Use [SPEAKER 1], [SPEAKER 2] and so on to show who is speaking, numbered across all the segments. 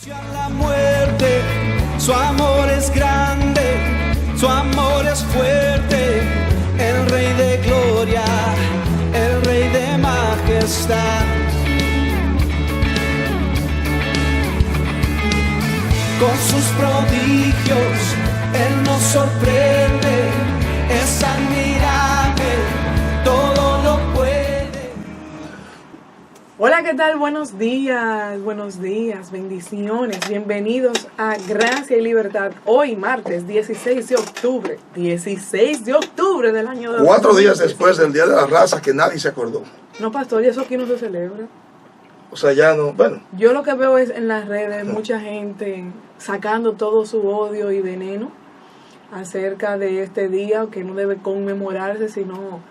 [SPEAKER 1] La muerte, su amor es grande, su amor es fuerte, el Rey de gloria, el Rey de majestad. Con sus prodigios, Él nos sorprende, es admirable, todo lo puede.
[SPEAKER 2] Hola, ¿qué tal? Buenos días, bendiciones, bienvenidos a Gracia y Libertad. Hoy, martes 16 de octubre del año 2020.
[SPEAKER 3] 4 días después del Día de la Raza, que nadie se acordó.
[SPEAKER 2] No, pastor, y eso aquí no se celebra.
[SPEAKER 3] O sea, ya no, bueno.
[SPEAKER 2] Yo lo que veo es en las redes mucha gente sacando todo su odio y veneno acerca de este día, que no debe conmemorarse, sino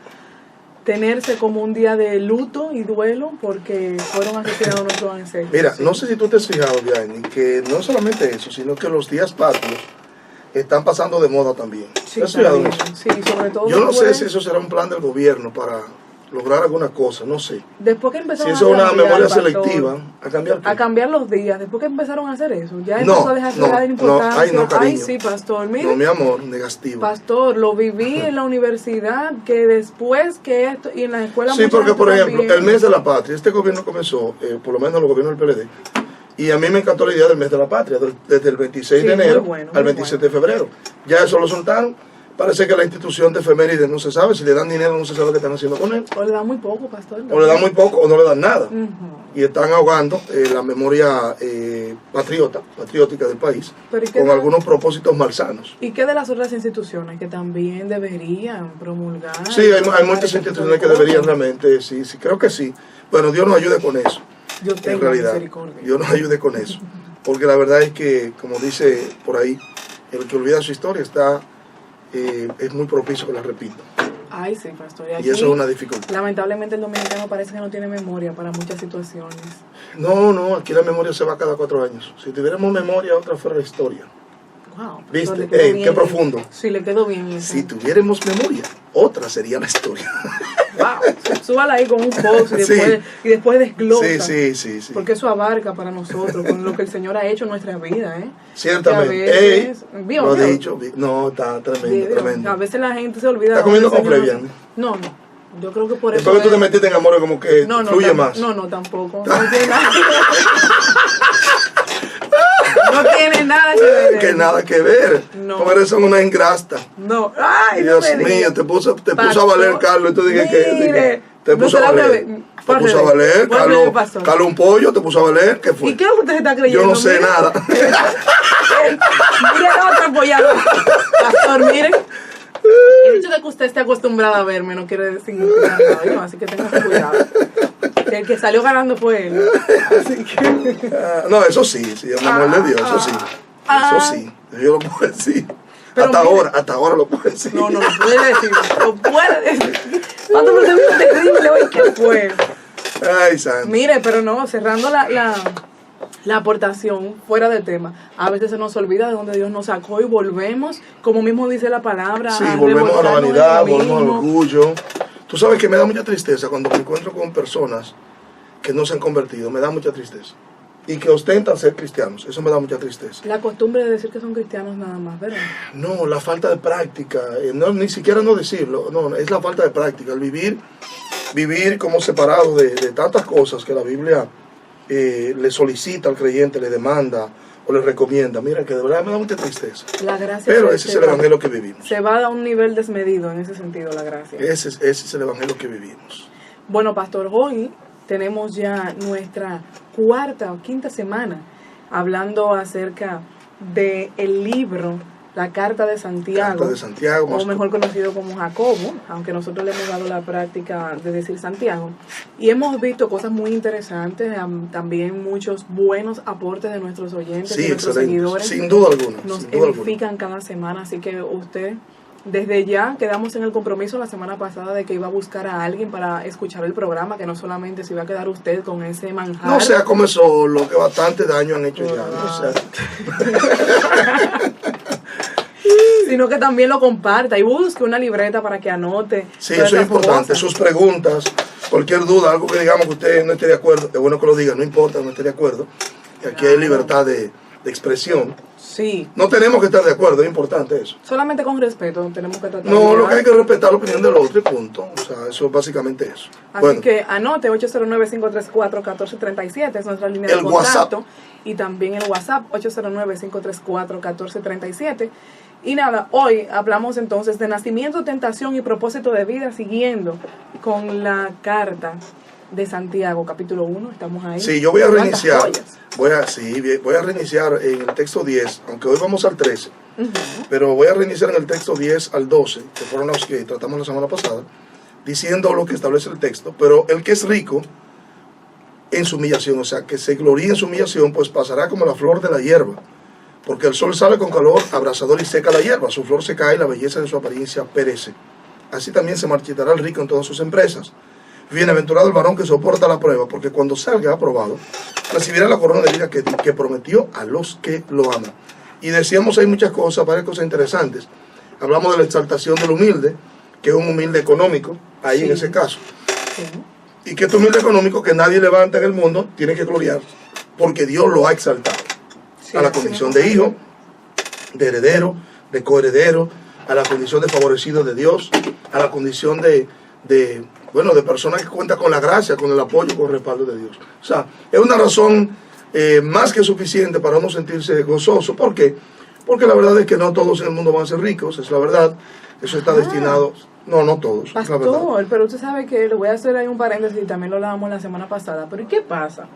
[SPEAKER 2] tenerse como un día de luto y duelo porque fueron asesinados nuestros ancestros.
[SPEAKER 3] Mira, no sé si tú te has fijado, Diane, que no solamente eso, sino que los días patrios están pasando de moda también.
[SPEAKER 2] Sí,
[SPEAKER 3] ¿Te has fijado en eso?
[SPEAKER 2] Sí, sobre todo.
[SPEAKER 3] Yo no sé si eso será un plan del gobierno para lograr alguna cosa, no sé.
[SPEAKER 2] Después que empezaron
[SPEAKER 3] si eso es una memoria
[SPEAKER 2] pastor,
[SPEAKER 3] selectiva, ¿a cambiar qué?
[SPEAKER 2] A cambiar los días, después que empezaron a hacer eso, ya empezó a dejarse de importancia.
[SPEAKER 3] Ay, no, cariño.
[SPEAKER 2] Ay, sí, pastor, mire.
[SPEAKER 3] No, mi amor, negativo.
[SPEAKER 2] Pastor, lo viví en la universidad, que después que esto, y en la escuela.
[SPEAKER 3] Sí, porque por ejemplo,
[SPEAKER 2] también.
[SPEAKER 3] el mes de la patria, este gobierno comenzó, por lo menos los gobiernos del PLD, y a mí me encantó la idea del mes de la patria, desde el 26 de enero al 27 de febrero. Ya eso lo soltaron. Parece que la institución de efemérides no se sabe, si le dan dinero no se sabe qué están haciendo con él.
[SPEAKER 2] O le dan muy poco, pastor.
[SPEAKER 3] O le dan muy poco o no le dan nada. Y están ahogando la memoria patriótica del país con algunos propósitos malsanos.
[SPEAKER 2] ¿Y qué de las otras instituciones que también deberían promulgar?
[SPEAKER 3] Sí, hay muchas instituciones que deberían realmente, sí, creo que sí. Bueno, Dios nos ayude con eso.
[SPEAKER 2] Dios tenga
[SPEAKER 3] en realidad,
[SPEAKER 2] misericordia.
[SPEAKER 3] Dios nos ayude con eso. Porque la verdad es que, como dice por ahí, el que olvida su historia es muy propicio que la repita.
[SPEAKER 2] Ay, sí, pastor.
[SPEAKER 3] Y eso es una dificultad.
[SPEAKER 2] Lamentablemente el dominicano parece que no tiene memoria para muchas situaciones.
[SPEAKER 3] No, aquí la memoria se va cada 4 años. Si tuviéramos memoria, otra fuera la historia.
[SPEAKER 2] Wow.
[SPEAKER 3] ¿Viste? Qué profundo.
[SPEAKER 2] Sí, le quedó bien eso.
[SPEAKER 3] Si tuviéramos memoria, otra sería la historia.
[SPEAKER 2] Wow. Súbala ahí con un post y después desglosa.
[SPEAKER 3] Sí.
[SPEAKER 2] Porque eso abarca para nosotros, con lo que el Señor ha hecho en nuestra vida, ¿eh?
[SPEAKER 3] Ciertamente.
[SPEAKER 2] Lo
[SPEAKER 3] ha dicho. No, está tremendo.
[SPEAKER 2] A veces la gente se olvida.
[SPEAKER 3] ¿Está comiendo con Flevian?
[SPEAKER 2] No. Yo creo que por eso.
[SPEAKER 3] Después que tú te metiste en amor, como que fluye más.
[SPEAKER 2] No, tampoco. No tiene nada. No tiene nada que ver.
[SPEAKER 3] Que nada que ver.
[SPEAKER 2] No.
[SPEAKER 3] Porque eres una ingrasta.
[SPEAKER 2] No. Ay,
[SPEAKER 3] Dios mío, te puso a valer, Carlos. Y tú dije que te puso a valer. Te puso a valer, Carlos un pollo, te puso a valer. ¿Qué fue?
[SPEAKER 2] ¿Y qué es lo que usted está creyendo?
[SPEAKER 3] Yo no sé nada.
[SPEAKER 2] Mire la otra apoyada. Pastor, miren. El hecho de que usted esté acostumbrada a verme no quiere decir nada, ¿no? Así que tenga cuidado. El que salió ganando fue él. Así que...
[SPEAKER 3] no, eso sí, el amor de Dios, eso sí. Eso sí, yo lo puedo decir. Hasta ahora lo puedo decir.
[SPEAKER 2] No lo puede decir. Lo puede decir. ¿Cuánto por ser terrible hoy? ¿Qué fue?
[SPEAKER 3] Ay, santo.
[SPEAKER 2] Mire, pero no, cerrando la aportación fuera del tema, a veces se nos olvida de donde Dios nos sacó y volvemos, como mismo dice la palabra.
[SPEAKER 3] Sí, volvemos a la vanidad, volvemos al orgullo. Tú sabes que me da mucha tristeza cuando me encuentro con personas que no se han convertido, me da mucha tristeza. Y que ostentan ser cristianos, eso me da mucha tristeza.
[SPEAKER 2] La costumbre de decir que son cristianos nada más, ¿verdad?
[SPEAKER 3] No, la falta de práctica, ni siquiera no decirlo, no, es la falta de práctica, el vivir como separado de tantas cosas que la Biblia le solicita al creyente, le demanda o le recomienda. Mira, que de verdad me da mucha tristeza.
[SPEAKER 2] La gracia.
[SPEAKER 3] Pero ese es el evangelio que vivimos.
[SPEAKER 2] Se va a un nivel desmedido en ese sentido, la gracia.
[SPEAKER 3] Ese es el evangelio que vivimos.
[SPEAKER 2] Bueno, pastor, hoy tenemos ya nuestra 4ª o 5ª semana hablando acerca del libro La Carta de Santiago, o mejor conocido como Jacobo, aunque nosotros le hemos dado la práctica de decir Santiago. Y hemos visto cosas muy interesantes, también muchos buenos aportes de nuestros oyentes, de nuestros seguidores.
[SPEAKER 3] Sin duda alguna.
[SPEAKER 2] Nos edifican cada semana, así que usted... Desde ya quedamos en el compromiso la semana pasada de que iba a buscar a alguien para escuchar el programa, que no solamente se iba a quedar usted con ese manjar.
[SPEAKER 3] No sea como eso, lo que bastante daño han hecho ya. No sea.
[SPEAKER 2] Sino que también lo comparta y busque una libreta para que anote.
[SPEAKER 3] Sí, eso es importante. Sus preguntas, cualquier duda, algo que digamos que usted no esté de acuerdo, es bueno que lo diga, no importa, no esté de acuerdo. aquí hay libertad de expresión.
[SPEAKER 2] Sí.
[SPEAKER 3] No tenemos que estar de acuerdo, es importante eso.
[SPEAKER 2] Solamente con respeto tenemos que tratar.
[SPEAKER 3] No, lo que hay que respetar la opinión del otro y punto. O sea, eso es básicamente eso.
[SPEAKER 2] Así
[SPEAKER 3] bueno,
[SPEAKER 2] que anote 809-534-1437 es nuestra línea de contacto. WhatsApp. Y también el WhatsApp 809-534-1437. Y nada, hoy hablamos entonces de nacimiento, tentación y propósito de vida, siguiendo con la carta de Santiago, capítulo 1, estamos ahí.
[SPEAKER 3] Sí, yo voy a reiniciar. Voy a reiniciar en el texto 10, aunque hoy vamos al 13. Pero voy a reiniciar en el texto 10 al 12, que fueron los que tratamos la semana pasada, diciendo lo que establece el texto. Pero el que es rico en su humillación, o sea, que se gloríe en su humillación, pues pasará como la flor de la hierba. Porque el sol sale con calor abrasador y seca la hierba, su flor se cae y la belleza de su apariencia perece. Así también se marchitará el rico en todas sus empresas. Bienaventurado el varón que soporta la prueba, porque cuando salga aprobado, recibirá la corona de vida que prometió a los que lo aman. Y decíamos hay muchas cosas, varias cosas interesantes. Hablamos de la exaltación del humilde, que es un humilde económico, ahí en ese caso. Y que este humilde económico que nadie levanta en el mundo, tiene que gloriarse, porque Dios lo ha exaltado. A la condición de hijo, de heredero, de coheredero, a la condición de favorecido de Dios, a la condición de persona que cuenta con la gracia, con el apoyo, con el respaldo de Dios. O sea, es una razón más que suficiente para uno sentirse gozoso. ¿Por qué? Porque la verdad es que no todos en el mundo van a ser ricos, es la verdad. Eso está destinado... No todos.
[SPEAKER 2] Pastor,
[SPEAKER 3] es la verdad.
[SPEAKER 2] Pero usted sabe que le voy a hacer ahí un paréntesis, y también lo hablábamos la semana pasada. Pero ¿y qué pasa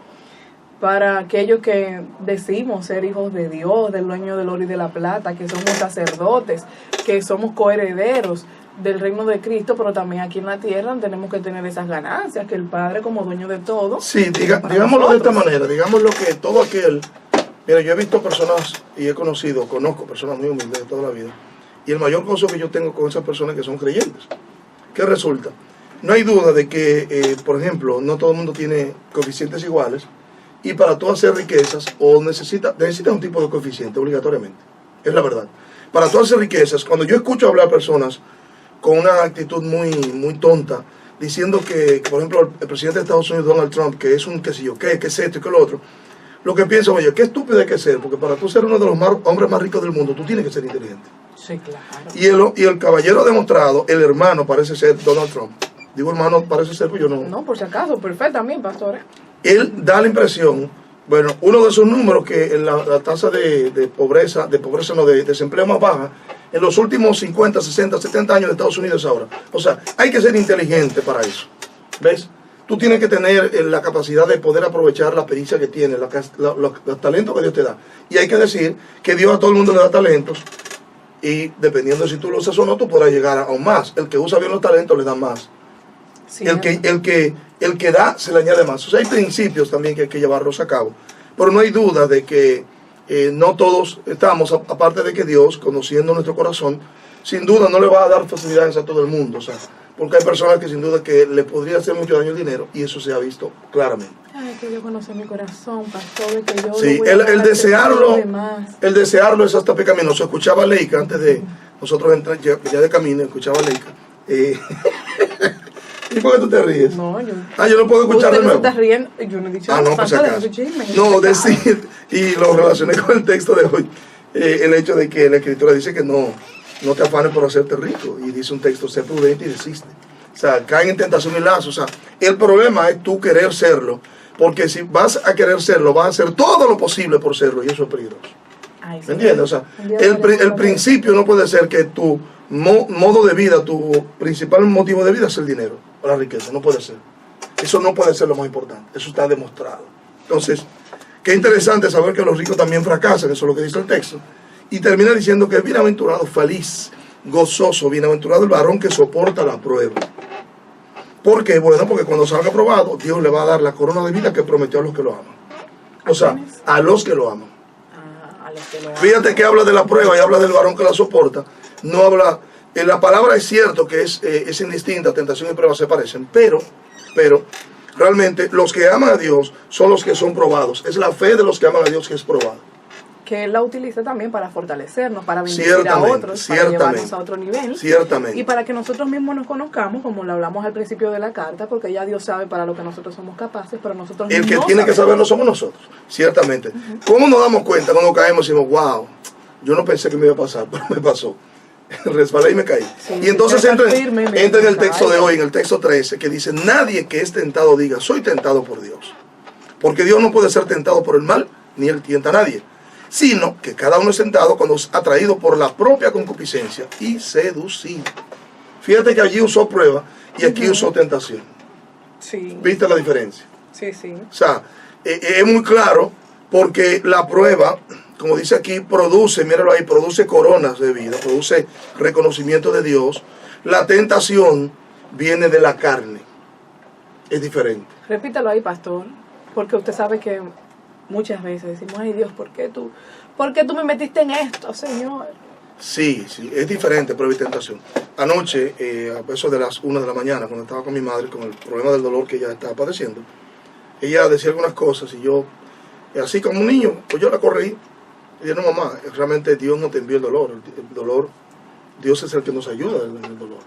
[SPEAKER 2] para aquellos que decimos ser hijos de Dios, del dueño del oro y de la plata, que somos sacerdotes, que somos coherederos del reino de Cristo, pero también aquí en la tierra tenemos que tener esas ganancias, que el Padre como dueño de todo?
[SPEAKER 3] Sí, digámoslo de esta manera, digámoslo que todo aquel... Mira, yo he visto personas y conozco personas muy humildes de toda la vida, y el mayor gozo que yo tengo con esas personas que son creyentes. ¿Qué resulta? No hay duda de que, por ejemplo, no todo el mundo tiene coeficientes iguales, y para tú hacer riquezas, o necesitas un tipo de coeficiente obligatoriamente. Es la verdad. Para tú hacer riquezas, cuando yo escucho hablar a personas con una actitud muy tonta, diciendo que, por ejemplo, el presidente de Estados Unidos, Donald Trump, que es un qué sé yo, qué es esto y qué lo otro, lo que pienso, oye, qué estúpido hay que ser, porque para tú ser uno de los hombres más ricos del mundo, tú tienes que ser inteligente.
[SPEAKER 2] Sí, claro.
[SPEAKER 3] Y el caballero ha demostrado, el hermano parece ser Donald Trump. Digo hermano, parece ser, pues yo no.
[SPEAKER 2] No, por si acaso, perfecto también, pastor.
[SPEAKER 3] Él da la impresión, bueno, uno de esos números que en la tasa de desempleo más baja, en los últimos 50, 60, 70 años de Estados Unidos ahora. O sea, hay que ser inteligente para eso. ¿Ves? Tú tienes que tener la capacidad de poder aprovechar la pericia que tienes, los talentos que Dios te da. Y hay que decir que Dios a todo el mundo le da talentos, y dependiendo de si tú lo usas o no, tú podrás llegar a aún más. El que usa bien los talentos le da más. Sí, el que da se le añade más. O sea, hay principios también que hay que llevarlos a cabo. Pero no hay duda de que no todos estamos, aparte de que Dios, conociendo nuestro corazón, sin duda no le va a dar facilidades a todo el mundo. O sea, porque hay personas que sin duda que le podría hacer mucho daño el dinero, y eso se ha visto claramente.
[SPEAKER 2] Ay, que Dios conoce mi corazón, pastor, que yo
[SPEAKER 3] sí, el desearlo es hasta pecaminoso. Escuchaba a Leica antes de nosotros entrar ya de camino, escuchaba a Leica. ¿Y por qué tú te ríes?
[SPEAKER 2] No, yo
[SPEAKER 3] no puedo escuchar de nuevo.
[SPEAKER 2] ¿Usted no está riendo? Yo no he dicho
[SPEAKER 3] no, pues acaso. No, decir, y lo relacioné con el texto de hoy, el hecho de que la Escritura dice que no te afanes por hacerte rico, y dice un texto, sé prudente y desiste. O sea, caen en tentación y lazo. O sea, el problema es tú querer serlo, porque si vas a querer serlo, vas a hacer todo lo posible por serlo, y eso es peligroso. Ay, ¿me entiendes? O sea, el principio no puede ser que tu modo de vida, tu principal motivo de vida es el dinero o la riqueza. No puede ser. Eso no puede ser lo más importante. Eso está demostrado. Entonces, qué interesante saber que los ricos también fracasan. Eso es lo que dice el texto. Y termina diciendo que es bienaventurado, feliz, gozoso, bienaventurado el varón que soporta la prueba. ¿Por qué? Bueno, porque cuando salga aprobado, Dios le va a dar la corona de vida que prometió a los que lo aman. O sea, a los que lo aman. Fíjate que habla de la prueba y habla del varón que la soporta. No habla, en la palabra es cierto que es indistinta, tentación y prueba se parecen, pero realmente los que aman a Dios son los que son probados. Es la fe de los que aman a Dios que es probada.
[SPEAKER 2] que Él la utilice también para fortalecernos, para bendecir a otros, para llevarnos a otro nivel.
[SPEAKER 3] Ciertamente.
[SPEAKER 2] Y para que nosotros mismos nos conozcamos, como lo hablamos al principio de la carta, porque ya Dios sabe para lo que nosotros somos capaces, pero nosotros
[SPEAKER 3] el que no tiene que saberlo somos nosotros, ciertamente. ¿Cómo nos damos cuenta cuando caemos y decimos, wow, yo no pensé que me iba a pasar, pero me pasó? Resbalé y me caí.
[SPEAKER 2] Sí,
[SPEAKER 3] y entonces entra en el texto de hoy, en el texto 13, que dice, nadie que es tentado diga, soy tentado por Dios. Porque Dios no puede ser tentado por el mal, ni Él tienta a nadie. Sino que cada uno es tentado cuando es atraído por la propia concupiscencia y seducido. Fíjate que allí usó prueba y aquí usó tentación.
[SPEAKER 2] Sí.
[SPEAKER 3] ¿Viste la diferencia?
[SPEAKER 2] Sí, sí.
[SPEAKER 3] O sea, es muy claro porque la prueba, como dice aquí, produce, míralo ahí, produce coronas de vida, produce reconocimiento de Dios. La tentación viene de la carne. Es diferente.
[SPEAKER 2] Repítalo ahí, pastor, porque usted sabe que muchas veces decimos, ay Dios, ¿por qué tú me metiste en esto, Señor?
[SPEAKER 3] Sí, es diferente, prueba y tentación. Anoche, a eso de las 1 de la mañana, cuando estaba con mi madre, con el problema del dolor que ella estaba padeciendo, ella decía algunas cosas y yo, así como un niño, pues yo la corrí. Y yo, no, mamá, realmente Dios no te envió el dolor. El dolor, Dios es el que nos ayuda en el dolor.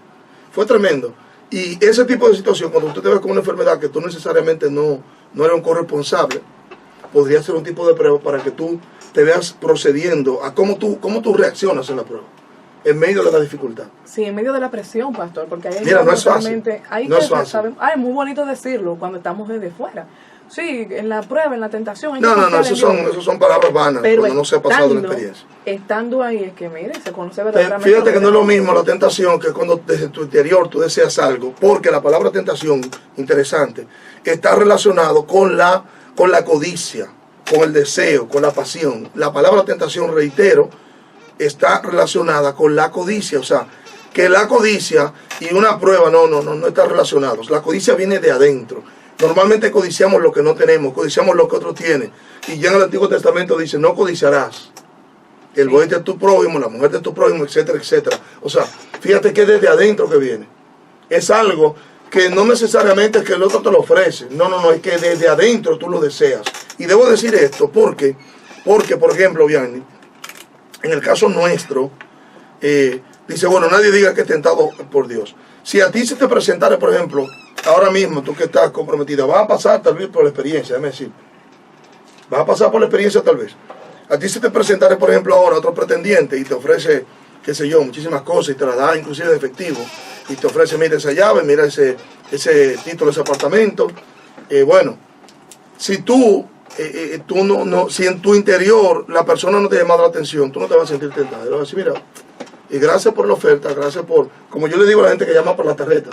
[SPEAKER 3] Fue tremendo. Y ese tipo de situación, cuando usted te ve con una enfermedad que tú necesariamente no eres un corresponsable, podría ser un tipo de prueba para que tú te veas procediendo a cómo tú reaccionas en la prueba, en medio de la dificultad.
[SPEAKER 2] Sí, en medio de la presión, pastor, porque ahí
[SPEAKER 3] mira, no es fácil. No es fácil.
[SPEAKER 2] Es muy bonito decirlo cuando estamos desde fuera. Sí, en la prueba, en la tentación.
[SPEAKER 3] No, esos son palabras vanas, pero cuando no se ha pasado la experiencia.
[SPEAKER 2] Estando ahí es que, mire, se conoce verdaderamente.
[SPEAKER 3] Fíjate que no es lo mismo la tentación que cuando desde tu interior tú deseas algo, porque la palabra tentación, interesante, está relacionado con la codicia, con el deseo, con la pasión. La palabra tentación, reitero, está relacionada con la codicia, o sea, que la codicia y una prueba no están relacionados. La codicia viene de adentro. Normalmente codiciamos lo que no tenemos, codiciamos lo que otro tiene. Y ya en el Antiguo Testamento dice, no codiciarás el buey de tu prójimo, la mujer de tu prójimo, etcétera, etcétera. O sea, fíjate que desde adentro que viene. Es algo que no necesariamente es que el otro te lo ofrece. No, es que desde adentro tú lo deseas. Y debo decir esto porque por ejemplo, Vianney, en el caso nuestro, dice, bueno, nadie diga que es tentado por Dios. Si a ti se te presentara, por ejemplo, ahora mismo, tú que estás comprometida, vas a pasar tal vez por la experiencia, déjame decir. Vas a pasar por la experiencia tal vez. A ti se te presentara, por ejemplo, ahora otro pretendiente y te ofrece, qué sé yo, muchísimas cosas y te la da inclusive de efectivo. Y te ofrece, mira esa llave, mira ese título, ese apartamento. Bueno, si si en tu interior la persona no te ha llamado la atención, tú no te vas a sentir tentado. Le vas a decir, mira, y gracias por la oferta, gracias por, como yo le digo a la gente que llama por la tarjeta,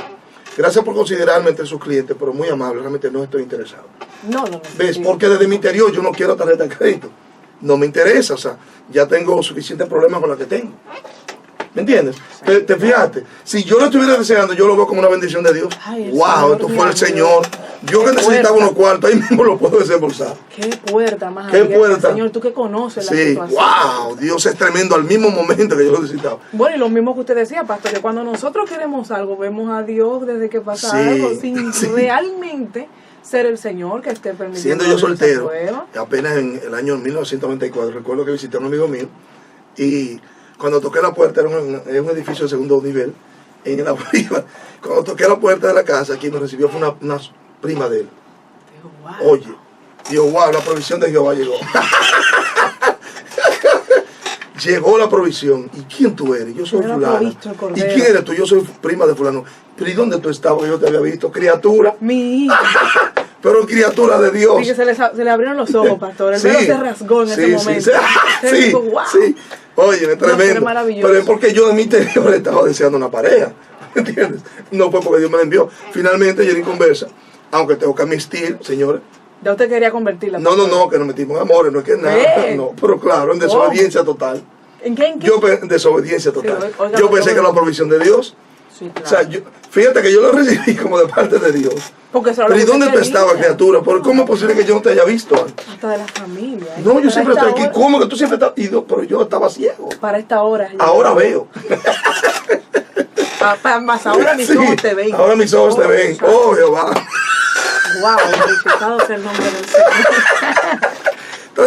[SPEAKER 3] gracias por considerarme entre sus clientes, pero muy amable, realmente no estoy interesado.
[SPEAKER 2] No.
[SPEAKER 3] ¿Ves? Porque desde mi interior yo no quiero tarjeta de crédito. No me interesa, o sea, ya tengo suficientes problemas con la que tengo. ¿Me entiendes? ¿Te fijaste? Si yo lo estuviera deseando, yo lo veo como una bendición de Dios.
[SPEAKER 2] Ay,
[SPEAKER 3] wow, esto fue el Señor. Yo que necesitaba unos cuartos, ahí mismo lo puedo desembolsar.
[SPEAKER 2] Qué puerta más
[SPEAKER 3] abierta,
[SPEAKER 2] puerta? Señor, tú que conoces la situación.
[SPEAKER 3] Wow, Dios es tremendo al mismo momento que yo lo necesitaba.
[SPEAKER 2] Bueno, y lo mismo que usted decía, pastor, que cuando nosotros queremos algo, vemos a Dios desde que pasa algo, sin realmente ser el Señor que esté permitiendo.
[SPEAKER 3] Siendo yo soltero, apenas en el año 1994, recuerdo que visité a un amigo mío y cuando toqué la puerta, era un edificio de segundo nivel, en la prima, cuando toqué la puerta de la casa, quien me recibió fue una prima de él.
[SPEAKER 2] Dijo, wow.
[SPEAKER 3] Oye, digo, wow, la provisión de Jehová llegó. Llegó la provisión. ¿Y quién tú eres? Yo soy fulano. ¿Y quién eres tú? Yo soy prima de fulano. ¿Pero y dónde tú estabas? Yo te había visto. Criatura.
[SPEAKER 2] Mi hija.
[SPEAKER 3] Pero criatura de Dios.
[SPEAKER 2] Sí, que se le abrieron los ojos, pastor. El velo se rasgó en ese momento.
[SPEAKER 3] Sí,
[SPEAKER 2] dijo, wow.
[SPEAKER 3] Sí. Oye, es tremendo.
[SPEAKER 2] Pero
[SPEAKER 3] es porque yo en mi interior estaba deseando una pareja. ¿Entiendes? No fue porque Dios me la envió. Finalmente, Jenny conversa, aunque tengo que admitir, señores.
[SPEAKER 2] Ya usted quería convertirla.
[SPEAKER 3] No, que nos metimos en amores, no es que nada. No, pero claro, en desobediencia total.
[SPEAKER 2] ¿En qué?
[SPEAKER 3] Yo en desobediencia total.
[SPEAKER 2] Sí,
[SPEAKER 3] yo pensé que era la provisión de Dios.
[SPEAKER 2] Sí, claro.
[SPEAKER 3] O sea, fíjate que yo lo recibí como de parte de Dios. Pero ¿y dónde tú estabas, criatura? ¿Cómo es posible que yo no te haya visto antes?
[SPEAKER 2] Hasta de la familia.
[SPEAKER 3] No, yo siempre estoy aquí. ¿Cómo que tú siempre estás? Pero yo estaba ciego.
[SPEAKER 2] Para esta hora.
[SPEAKER 3] Ahora veo.
[SPEAKER 2] Más ahora mis ojos te ven.
[SPEAKER 3] Ahora mis ojos te ven. Oh, Jehová.
[SPEAKER 2] Wow, glorificado sea el nombre del Señor.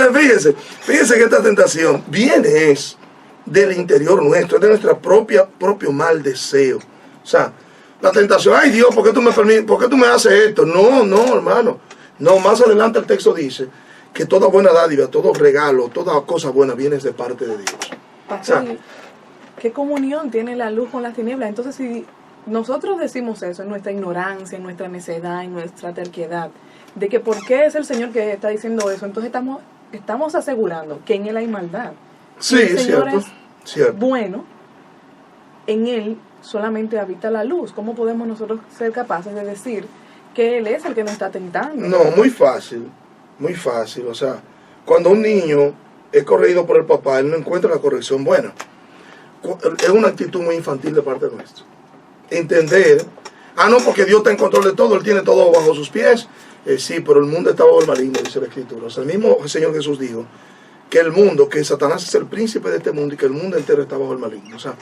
[SPEAKER 3] Entonces fíjense que esta tentación viene del interior nuestro, es de nuestro propio mal deseo. O sea, la tentación, ay Dios, ¿por qué tú me permites? ¿Por qué tú me haces esto? No, hermano. No, más adelante el texto dice que toda buena dádiva, todo regalo, toda cosa buena viene de parte de Dios.
[SPEAKER 2] Pastor, o sea, ¿qué comunión tiene la luz con las tinieblas? Entonces, si nosotros decimos eso en nuestra ignorancia, en nuestra necedad, en nuestra terquedad, de que por qué es el Señor que está diciendo eso, entonces estamos asegurando que en Él hay maldad.
[SPEAKER 3] Sí, es cierto.
[SPEAKER 2] Bueno, en Él solamente habita la luz. ¿Cómo podemos nosotros ser capaces de decir que Él es el que nos está tentando?
[SPEAKER 3] No, muy fácil. O sea, cuando un niño es corregido por el papá, él no encuentra la corrección buena. Es una actitud muy infantil de parte nuestra. Entender, no, porque Dios está en control de todo, Él tiene todo bajo sus pies. Sí, pero el mundo está bajo el maligno, dice la Escritura. O sea, el mismo Señor Jesús dijo que Satanás es el príncipe de este mundo y que el mundo entero está bajo el maligno. O sea,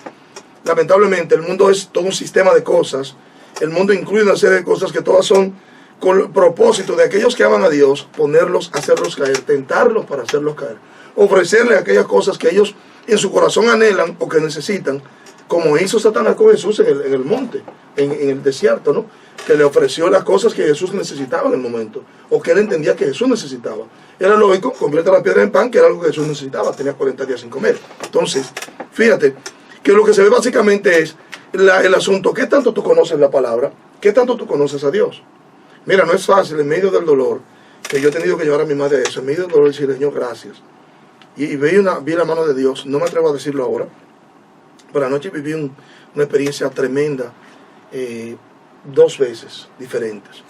[SPEAKER 3] lamentablemente el mundo es todo un sistema de cosas. El mundo incluye una serie de cosas que todas son con el propósito de aquellos que aman a Dios, hacerlos caer, tentarlos para hacerlos caer. Ofrecerles aquellas cosas que ellos en su corazón anhelan o que necesitan, como hizo Satanás con Jesús en el monte, en el desierto, ¿no? Que le ofreció las cosas que Jesús necesitaba en el momento, o que él entendía que Jesús necesitaba. Era lógico, convierte la piedra en pan, que era algo que Jesús necesitaba, tenía 40 días sin comer. Entonces, fíjate, que lo que se ve básicamente es el asunto, ¿qué tanto tú conoces la palabra? ¿Qué tanto tú conoces a Dios? Mira, no es fácil en medio del dolor, que yo he tenido que llevar a mi madre a eso, en medio del dolor decirle, Señor, gracias. Y vi la mano de Dios, no me atrevo a decirlo ahora, pero anoche viví una experiencia tremenda, 2 veces diferentes.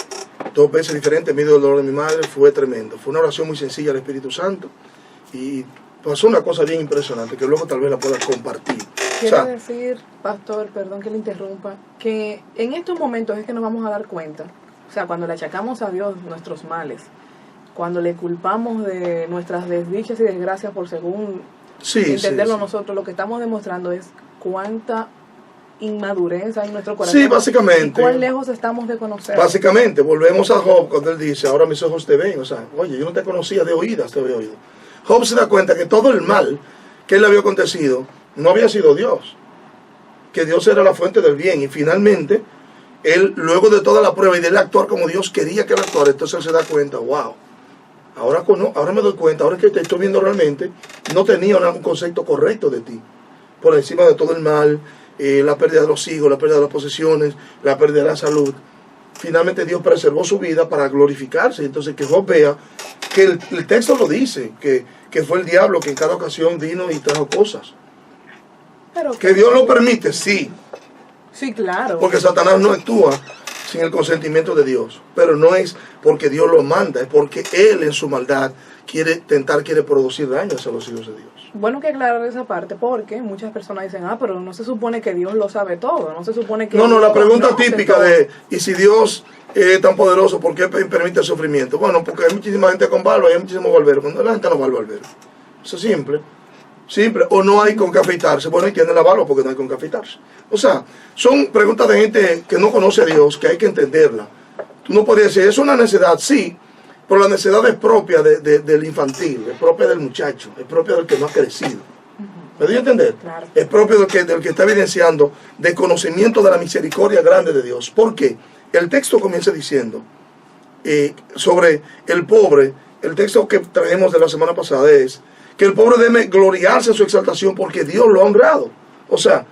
[SPEAKER 3] 2 veces diferentes en medio del dolor de mi madre, fue tremendo. Fue una oración muy sencilla al Espíritu Santo y pasó una cosa bien impresionante que luego tal vez la pueda compartir.
[SPEAKER 2] Quiero decir, pastor, perdón que le interrumpa, que en estos momentos es que nos vamos a dar cuenta, o sea, cuando le achacamos a Dios nuestros males, cuando le culpamos de nuestras desdichas y desgracias por según entenderlo nosotros, lo que estamos demostrando es cuánta inmadurez hay en nuestro corazón.
[SPEAKER 3] Sí, básicamente.
[SPEAKER 2] Y cuán lejos estamos de conocer.
[SPEAKER 3] Básicamente, volvemos a Job cuando él dice, ahora mis ojos te ven. O sea, oye, yo no te conocía de oídas, te había oído. Job se da cuenta que todo el mal que él le había acontecido no había sido Dios. Que Dios era la fuente del bien. Y finalmente, él, luego de toda la prueba y de él actuar como Dios quería que él actuara, entonces él se da cuenta, wow. Ahora me doy cuenta, ahora que te estoy viendo realmente, no tenía un concepto correcto de ti. Por encima de todo el mal, la pérdida de los hijos, la pérdida de las posesiones, la pérdida de la salud. Finalmente Dios preservó su vida para glorificarse. Entonces que Job vea que el texto lo dice, que fue el diablo que en cada ocasión vino y trajo cosas.
[SPEAKER 2] Pero
[SPEAKER 3] que Dios lo permite, sí.
[SPEAKER 2] Sí, claro.
[SPEAKER 3] Porque Satanás no actúa sin el consentimiento de Dios. Pero no es porque Dios lo manda, es porque Él en su maldad quiere producir daño hacia los hijos de Dios.
[SPEAKER 2] Bueno que aclarar esa parte, porque muchas personas dicen, pero no se supone que Dios lo sabe todo, no se supone que...
[SPEAKER 3] No, la pregunta típica y si Dios es tan poderoso, ¿por qué permite el sufrimiento? Bueno, porque hay muchísima gente con barbero y hay muchísimos barberos. Cuando la gente no va al barbero, eso es simple, o no hay con qué afeitarse. Bueno, y tiene la barba porque no hay con qué afeitarse. O sea, son preguntas de gente que no conoce a Dios, que hay que entenderla. Tú no podrías decir, es una necedad, sí, pero la necedad es propia del infantil, es propia del muchacho, es propia del que no ha crecido. ¿Me doy a entender?
[SPEAKER 2] Claro.
[SPEAKER 3] Es propio del que está evidenciando de conocimiento de la misericordia grande de Dios. ¿Por qué? El texto comienza diciendo sobre el pobre, el texto que traemos de la semana pasada es que el pobre debe gloriarse en su exaltación porque Dios lo ha honrado. O sea,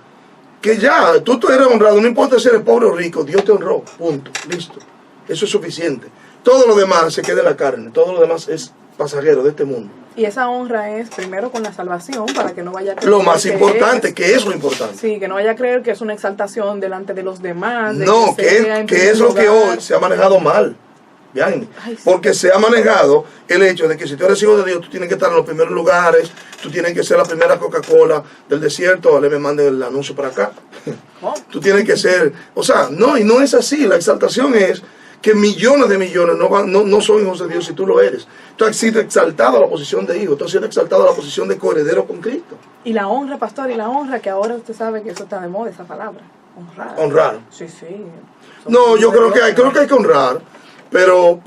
[SPEAKER 3] que ya tú eres honrado, no importa si eres pobre o rico, Dios te honró, punto, listo. Eso es suficiente. Todo lo demás se queda en la carne, todo lo demás es pasajero de este mundo.
[SPEAKER 2] Y esa honra es primero con la salvación, para que no vaya a creer
[SPEAKER 3] lo más importante, que es lo importante.
[SPEAKER 2] Sí, que no vaya a creer que es una exaltación delante de los demás.
[SPEAKER 3] No, que es lo que hoy se ha manejado mal. Bien, porque se ha manejado el hecho de que si tú eres hijo de Dios, tú tienes que estar en los primeros lugares, tú tienes que ser la primera Coca-Cola del desierto, me manden el anuncio para acá. Tú tienes que ser, o sea, no, y no es así. La exaltación es que millones de millones no son hijos de Dios si tú lo eres. Tú has sido exaltado a la posición de hijo, tú has sido exaltado a la posición de coheredero con Cristo.
[SPEAKER 2] Y la honra, pastor, que ahora usted sabe que eso está de moda, esa palabra, honrar.
[SPEAKER 3] Honrar.
[SPEAKER 2] Sí.
[SPEAKER 3] No, yo creo que hay que honrar, pero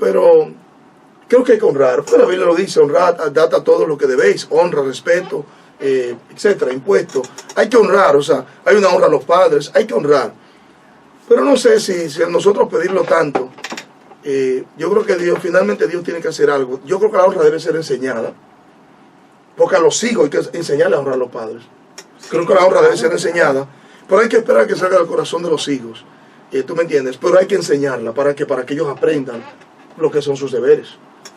[SPEAKER 3] Creo que hay que honrar, porque la Biblia lo dice, honrad, dad a todos lo que debéis, honra, respeto, etcétera, impuestos. Hay que honrar, o sea, hay una honra a los padres, hay que honrar. Pero no sé si a nosotros pedirlo tanto, yo creo que finalmente Dios tiene que hacer algo. Yo creo que la honra debe ser enseñada, porque a los hijos hay que enseñarles a honrar a los padres. Creo que la honra debe ser enseñada, pero hay que esperar que salga del corazón de los hijos. ¿Tú me entiendes? Pero hay que enseñarla para que ellos aprendan lo que son sus deberes.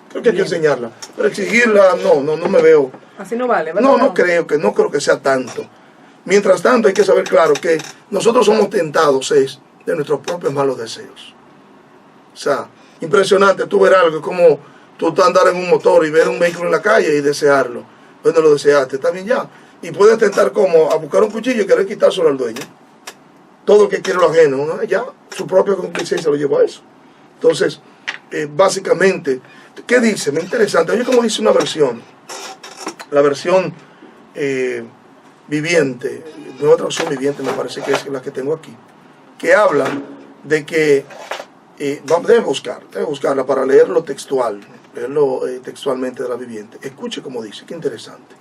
[SPEAKER 3] Creo que hay que enseñarla. Pero exigirla, no me veo.
[SPEAKER 2] Así no vale, ¿verdad?
[SPEAKER 3] No creo que sea tanto. Mientras tanto, hay que saber claro que nosotros somos tentados de nuestros propios malos deseos. O sea, impresionante tú ver algo, como tú andar en un motor y ver un vehículo en la calle y desearlo. Bueno, lo deseaste, está bien ya. Y puedes tentar como a buscar un cuchillo y querer quitárselo al dueño. Todo el que quiere lo ajeno, ¿no? Ya su propia concupiscencia lo llevó a eso. Entonces, básicamente, ¿qué dice? Me interesante. Oye, como dice una versión, la versión viviente, nueva traducción viviente, me parece que es la que tengo aquí, que habla de que, debe buscarla para leerlo textualmente de la viviente. Escuche cómo dice, qué interesante.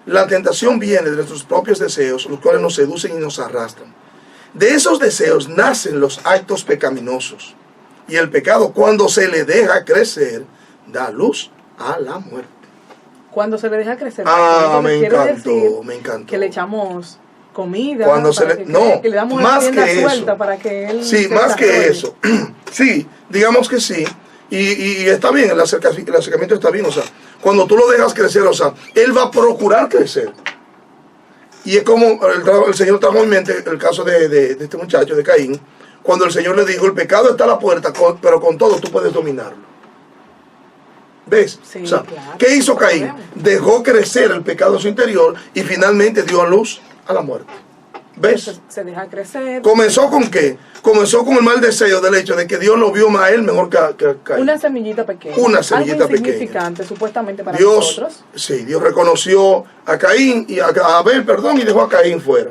[SPEAKER 3] La tentación viene de nuestros propios deseos, los cuales nos seducen y nos arrastran. De esos deseos nacen los actos pecaminosos. Y el pecado, cuando se le deja crecer, da luz a la muerte.
[SPEAKER 2] Cuando se le deja crecer.
[SPEAKER 3] Me encantó.
[SPEAKER 2] Que le echamos comida.
[SPEAKER 3] Cuando
[SPEAKER 2] que le damos
[SPEAKER 3] más
[SPEAKER 2] rienda
[SPEAKER 3] que
[SPEAKER 2] suelta
[SPEAKER 3] eso.
[SPEAKER 2] para que él.
[SPEAKER 3] Sí, más que eso. Sí, digamos que sí. Y está bien, el acercamiento está bien. O sea, cuando tú lo dejas crecer, o sea, él va a procurar crecer. Y es como el Señor trajo en mente el caso de este muchacho, de Caín, cuando el Señor le dijo, el pecado está a la puerta, pero con todo tú puedes dominarlo. ¿Ves?
[SPEAKER 2] Sí,
[SPEAKER 3] o sea,
[SPEAKER 2] claro,
[SPEAKER 3] ¿qué hizo Caín? Dejó crecer el pecado en su interior y finalmente dio a luz a la muerte. ¿Ves?
[SPEAKER 2] Se deja crecer.
[SPEAKER 3] ¿Comenzó con qué? Comenzó con el mal deseo del hecho de que Dios lo vio más a él mejor que Caín.
[SPEAKER 2] Una semillita pequeña.
[SPEAKER 3] Una semillita
[SPEAKER 2] algo insignificante,
[SPEAKER 3] pequeña.
[SPEAKER 2] supuestamente para
[SPEAKER 3] Dios,
[SPEAKER 2] nosotros.
[SPEAKER 3] sí, Dios reconoció a Caín y a Abel, y dejó a Caín fuera.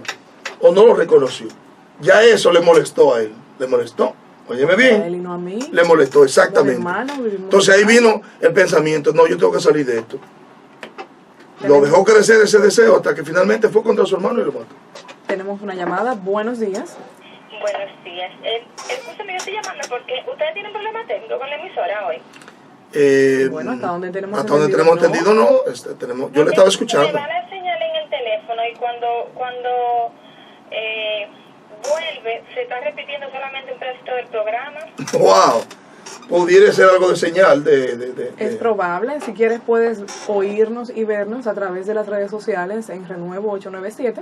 [SPEAKER 3] O no lo reconoció. Ya eso le molestó a él. Le molestó. Óyeme bien.
[SPEAKER 2] A él y no a mí.
[SPEAKER 3] Le molestó, exactamente. Entonces ahí vino el pensamiento, no, yo tengo que salir de esto. Lo dejó crecer ese deseo hasta que finalmente fue contra su hermano y lo mató.
[SPEAKER 2] Tenemos una llamada. Buenos días.
[SPEAKER 4] Buenos días. Escúchame, yo estoy llamando porque ustedes tienen problemas técnicos con la emisora hoy.
[SPEAKER 2] Bueno, hasta donde tenemos
[SPEAKER 3] entendido, no. Yo le estaba escuchando.
[SPEAKER 4] Me va la señal en el teléfono y cuando vuelve, se está repitiendo solamente un pedacito del programa.
[SPEAKER 3] ¡Wow! Pudiera ser algo de señal
[SPEAKER 2] Es probable. Si quieres puedes oírnos y vernos a través de las redes sociales en Renuevo 897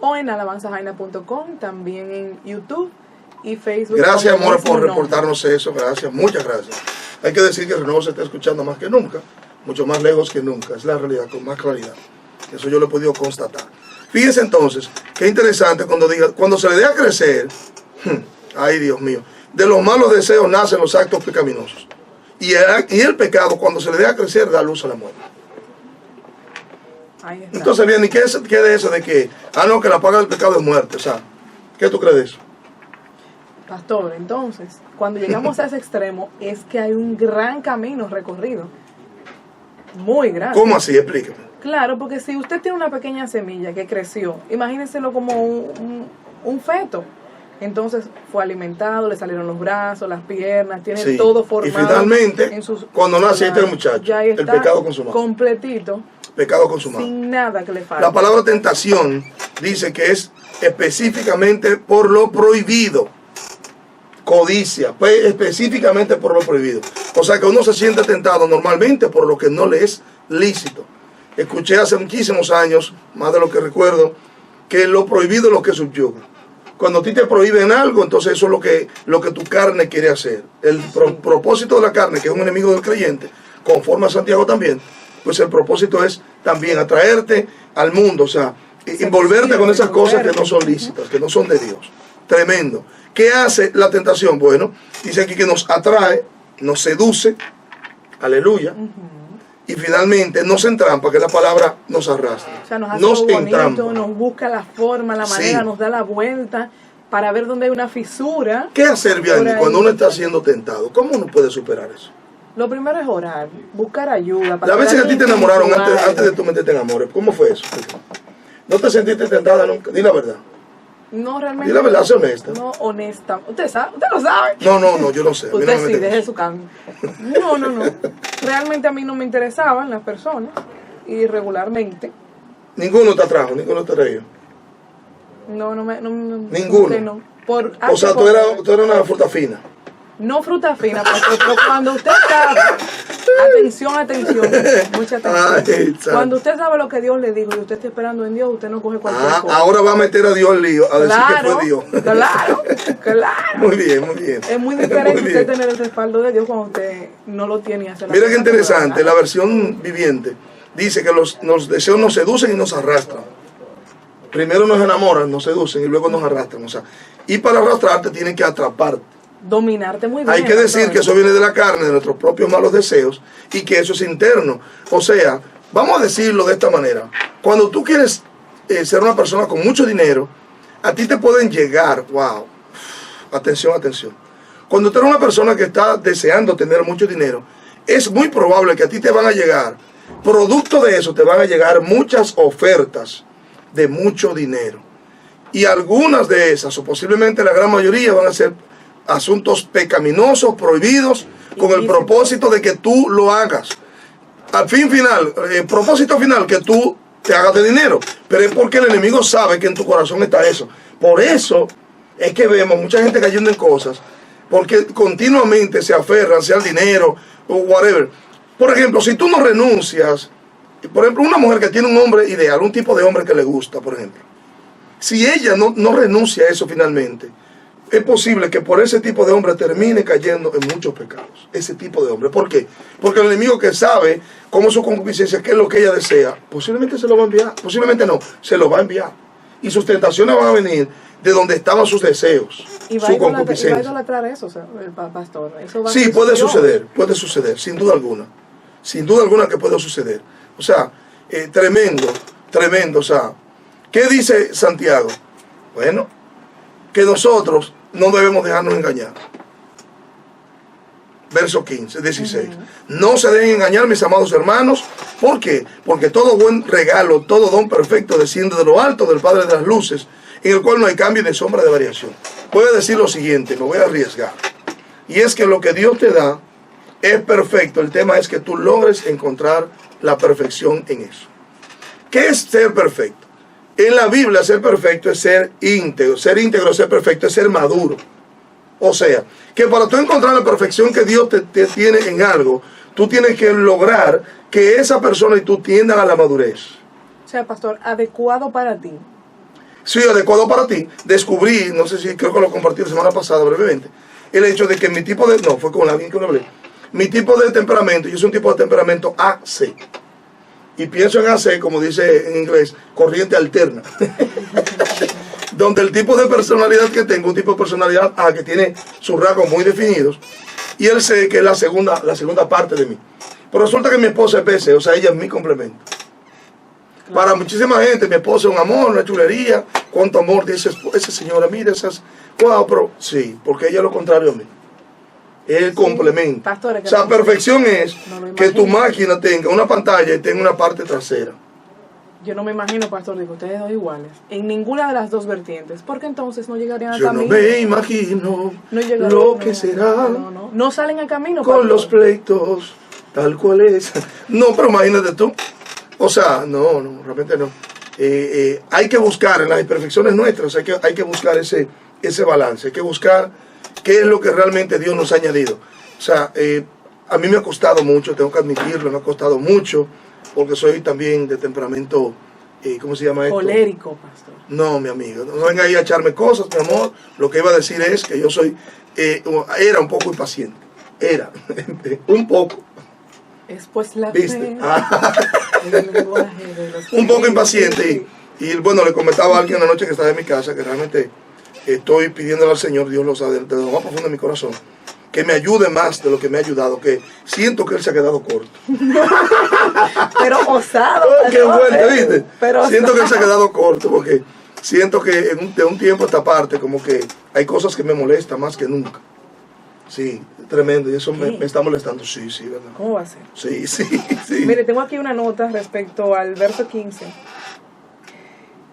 [SPEAKER 2] o en alabanzajaina.com, también en YouTube y Facebook.
[SPEAKER 3] Gracias, amor, por reportarnos eso. Gracias, muchas gracias. Hay que decir que Renuevo se está escuchando más que nunca, mucho más lejos que nunca. Es la realidad, con más claridad. Eso yo lo he podido constatar. Fíjense entonces, qué interesante cuando se le deja crecer, ay Dios mío, de los malos deseos nacen los actos pecaminosos. Y el pecado, cuando se le deja crecer, da luz a la muerte.
[SPEAKER 2] Ahí está.
[SPEAKER 3] Entonces, bien, ¿y qué de eso de que, que la paga del pecado es muerte? O sea, ¿qué tú crees de eso?
[SPEAKER 2] Pastor, entonces, cuando llegamos a ese extremo, es que hay un gran camino recorrido. Muy grande.
[SPEAKER 3] ¿Cómo así? Explíqueme.
[SPEAKER 2] Claro, porque si usted tiene una pequeña semilla que creció, imagínenselo como un feto. Entonces fue alimentado, le salieron los brazos, las piernas, tiene todo formado.
[SPEAKER 3] Y finalmente, cuando nace este muchacho,
[SPEAKER 2] ya está,
[SPEAKER 3] el pecado consumado.
[SPEAKER 2] Completito.
[SPEAKER 3] Pecado consumado.
[SPEAKER 2] Sin nada que le falte.
[SPEAKER 3] La palabra tentación dice que es específicamente por lo prohibido. Codicia, pues específicamente por lo prohibido. O sea que uno se siente tentado normalmente por lo que no le es lícito. Escuché hace muchísimos años, más de lo que recuerdo, que lo prohibido es lo que subyuga. Cuando a ti te prohíben algo, entonces eso es lo que tu carne quiere hacer. El propósito de la carne, que es un enemigo del creyente, conforme a Santiago también, pues el propósito es también atraerte al mundo, o sea, envolverte con esas cosas que no son lícitas, que no son de Dios. Tremendo. ¿Qué hace la tentación? Bueno, dice aquí que nos atrae, nos seduce, aleluya, y finalmente nos entrampa, que es la palabra nos arrastra.
[SPEAKER 2] O sea, nos hace nos bonito, nos busca la forma, la manera, nos da la vuelta para ver dónde hay una fisura.
[SPEAKER 3] ¿Qué hacer, Bianchi, cuando uno está siendo tentado? ¿Cómo uno puede superar eso?
[SPEAKER 2] Lo primero es orar, buscar ayuda.
[SPEAKER 3] Las veces que a ti te enamoraron antes de tú meterte en amores, ¿cómo fue eso? ¿No te sentiste tentada nunca? Di la verdad.
[SPEAKER 2] No, realmente.
[SPEAKER 3] Di la verdad, sé honesta.
[SPEAKER 2] No, honesta. ¿Usted sabe? ¿Usted lo sabe?
[SPEAKER 3] No, yo no sé.
[SPEAKER 2] Usted sí, deje su cambio. No. Realmente a mí no me interesaban las personas. Y regularmente.
[SPEAKER 3] Ninguno te atrajo, ninguno te reíó.
[SPEAKER 2] No.
[SPEAKER 3] Ninguno.
[SPEAKER 2] No.
[SPEAKER 3] O sea, tú eras una fruta fina.
[SPEAKER 2] No fruta fina, pero cuando usted sabe, atención, mucha atención. Cuando usted sabe lo que Dios le dijo y usted está esperando en Dios, usted no coge cualquier cosa. Ahora
[SPEAKER 3] va a meter a Dios al lío, a decir que fue Dios.
[SPEAKER 2] Claro.
[SPEAKER 3] Muy bien.
[SPEAKER 2] Es muy diferente usted tener el respaldo de Dios cuando usted no lo tiene y hace la
[SPEAKER 3] Mira qué interesante, la versión viviente dice que los deseos nos seducen y nos arrastran. Primero nos enamoran, nos seducen y luego nos arrastran. O sea, y para arrastrarte tienen que atraparte.
[SPEAKER 2] Dominarte muy bien.
[SPEAKER 3] Hay que decir que eso viene de la carne, de nuestros propios malos deseos, y que eso es interno. O sea, vamos a decirlo de esta manera. Cuando tú quieres ser una persona con mucho dinero, a ti te pueden llegar, wow, atención. Cuando tú eres una persona que está deseando tener mucho dinero, es muy probable que a ti te van a llegar, producto de eso te van a llegar muchas ofertas de mucho dinero. Y algunas de esas, o posiblemente la gran mayoría, van a ser asuntos pecaminosos, prohibidos, con el propósito de que tú lo hagas. Al fin final, el propósito final, que tú te hagas de dinero. Pero es porque el enemigo sabe que en tu corazón está eso. Por eso es que vemos mucha gente cayendo en cosas, porque continuamente se aferran, sea el dinero o whatever. Por ejemplo, si tú no renuncias, por ejemplo, una mujer que tiene un hombre ideal, un tipo de hombre que le gusta, por ejemplo, si ella no renuncia a eso finalmente, es posible que por ese tipo de hombre termine cayendo en muchos pecados. Ese tipo de hombre. ¿Por qué? Porque el enemigo, que sabe cómo su concupiscencia, qué es lo que ella desea, posiblemente se lo va a enviar. Posiblemente no, se lo va a enviar. Y sus tentaciones van a venir de donde estaban sus deseos, su concupiscencia.
[SPEAKER 2] ¿Y va a idolatrar eso, o sea, el pastor? ¿Eso va
[SPEAKER 3] sí, puede suceder, sin duda alguna. Sin duda alguna que puede suceder. O sea, tremendo. O sea, ¿qué dice Santiago? Bueno, que nosotros no debemos dejarnos engañar. Verso 15, 16. No se dejen engañar, mis amados hermanos. ¿Por qué? Porque todo buen regalo, todo don perfecto desciende de lo alto, del Padre de las luces, en el cual no hay cambio ni sombra de variación. Voy a decir lo siguiente, me voy a arriesgar. Y es que lo que Dios te da es perfecto. El tema es que tú logres encontrar la perfección en eso. ¿Qué es ser perfecto? En la Biblia, ser perfecto es ser íntegro, ser perfecto es ser maduro. O sea, que para tú encontrar la perfección que Dios te tiene en algo, tú tienes que lograr que esa persona y tú tiendan a la madurez.
[SPEAKER 2] O sea, pastor, adecuado para ti.
[SPEAKER 3] Sí, adecuado para ti. Descubrí, no sé si creo que lo compartí la semana pasada brevemente, el hecho de que mi tipo de, no, fue con alguien que lo hablé, mi tipo de temperamento, yo soy un tipo de temperamento AC. Y pienso en AC, como dice en inglés, corriente alterna. Donde el tipo de personalidad que tengo, un tipo de personalidad A, que tiene sus rasgos muy definidos, y el C, que es la segunda parte de mí. Pero resulta que mi esposa es BC, o sea, ella es mi complemento. Claro. Para muchísima gente, mi esposa es un amor, una chulería, cuánto amor dice esa señora, mira esas, wow, pero sí, porque ella es lo contrario a mí. Es el complemento.
[SPEAKER 2] Pastor,
[SPEAKER 3] o sea, perfección es que tu máquina tenga una pantalla y tenga una parte trasera.
[SPEAKER 2] Yo no me imagino, pastor, digo, ustedes dos iguales, en ninguna de las dos vertientes, porque entonces no llegarían al camino.
[SPEAKER 3] Yo no me imagino lo que será.
[SPEAKER 2] No salen al camino.
[SPEAKER 3] Con pastor. Los pleitos, tal cual es. No, pero imagínate tú. O sea, no, realmente no. Hay que buscar en las imperfecciones nuestras, hay que buscar ese balance, hay que buscar qué es lo que realmente Dios nos ha añadido. O sea, a mí me ha costado mucho, tengo que admitirlo, me ha costado mucho, porque soy también de temperamento, ¿cómo se llama esto?
[SPEAKER 2] Colérico, pastor.
[SPEAKER 3] No, mi amigo, no venga ahí a echarme cosas, mi amor. Lo que iba a decir es que yo era un poco impaciente. Era, un poco.
[SPEAKER 2] Es pues la
[SPEAKER 3] ¿viste?
[SPEAKER 2] Fe, el lenguaje de los
[SPEAKER 3] un poco impaciente. Y bueno, le comentaba a alguien la noche que estaba en mi casa que realmente estoy pidiéndole al Señor, Dios lo sabe, desde lo más profundo de mi corazón, que me ayude más de lo que me ha ayudado, que siento que Él se ha quedado corto.
[SPEAKER 2] Pero osado.
[SPEAKER 3] Qué bueno, ¿viste?
[SPEAKER 2] Pero
[SPEAKER 3] siento que Él se ha quedado corto, porque siento que de un tiempo a esta parte, como que hay cosas que me molestan más que nunca. Sí, tremendo, y eso me está molestando. Sí, ¿verdad?
[SPEAKER 2] ¿Cómo va a ser?
[SPEAKER 3] Sí.
[SPEAKER 2] Mire, tengo aquí una nota respecto al verso 15,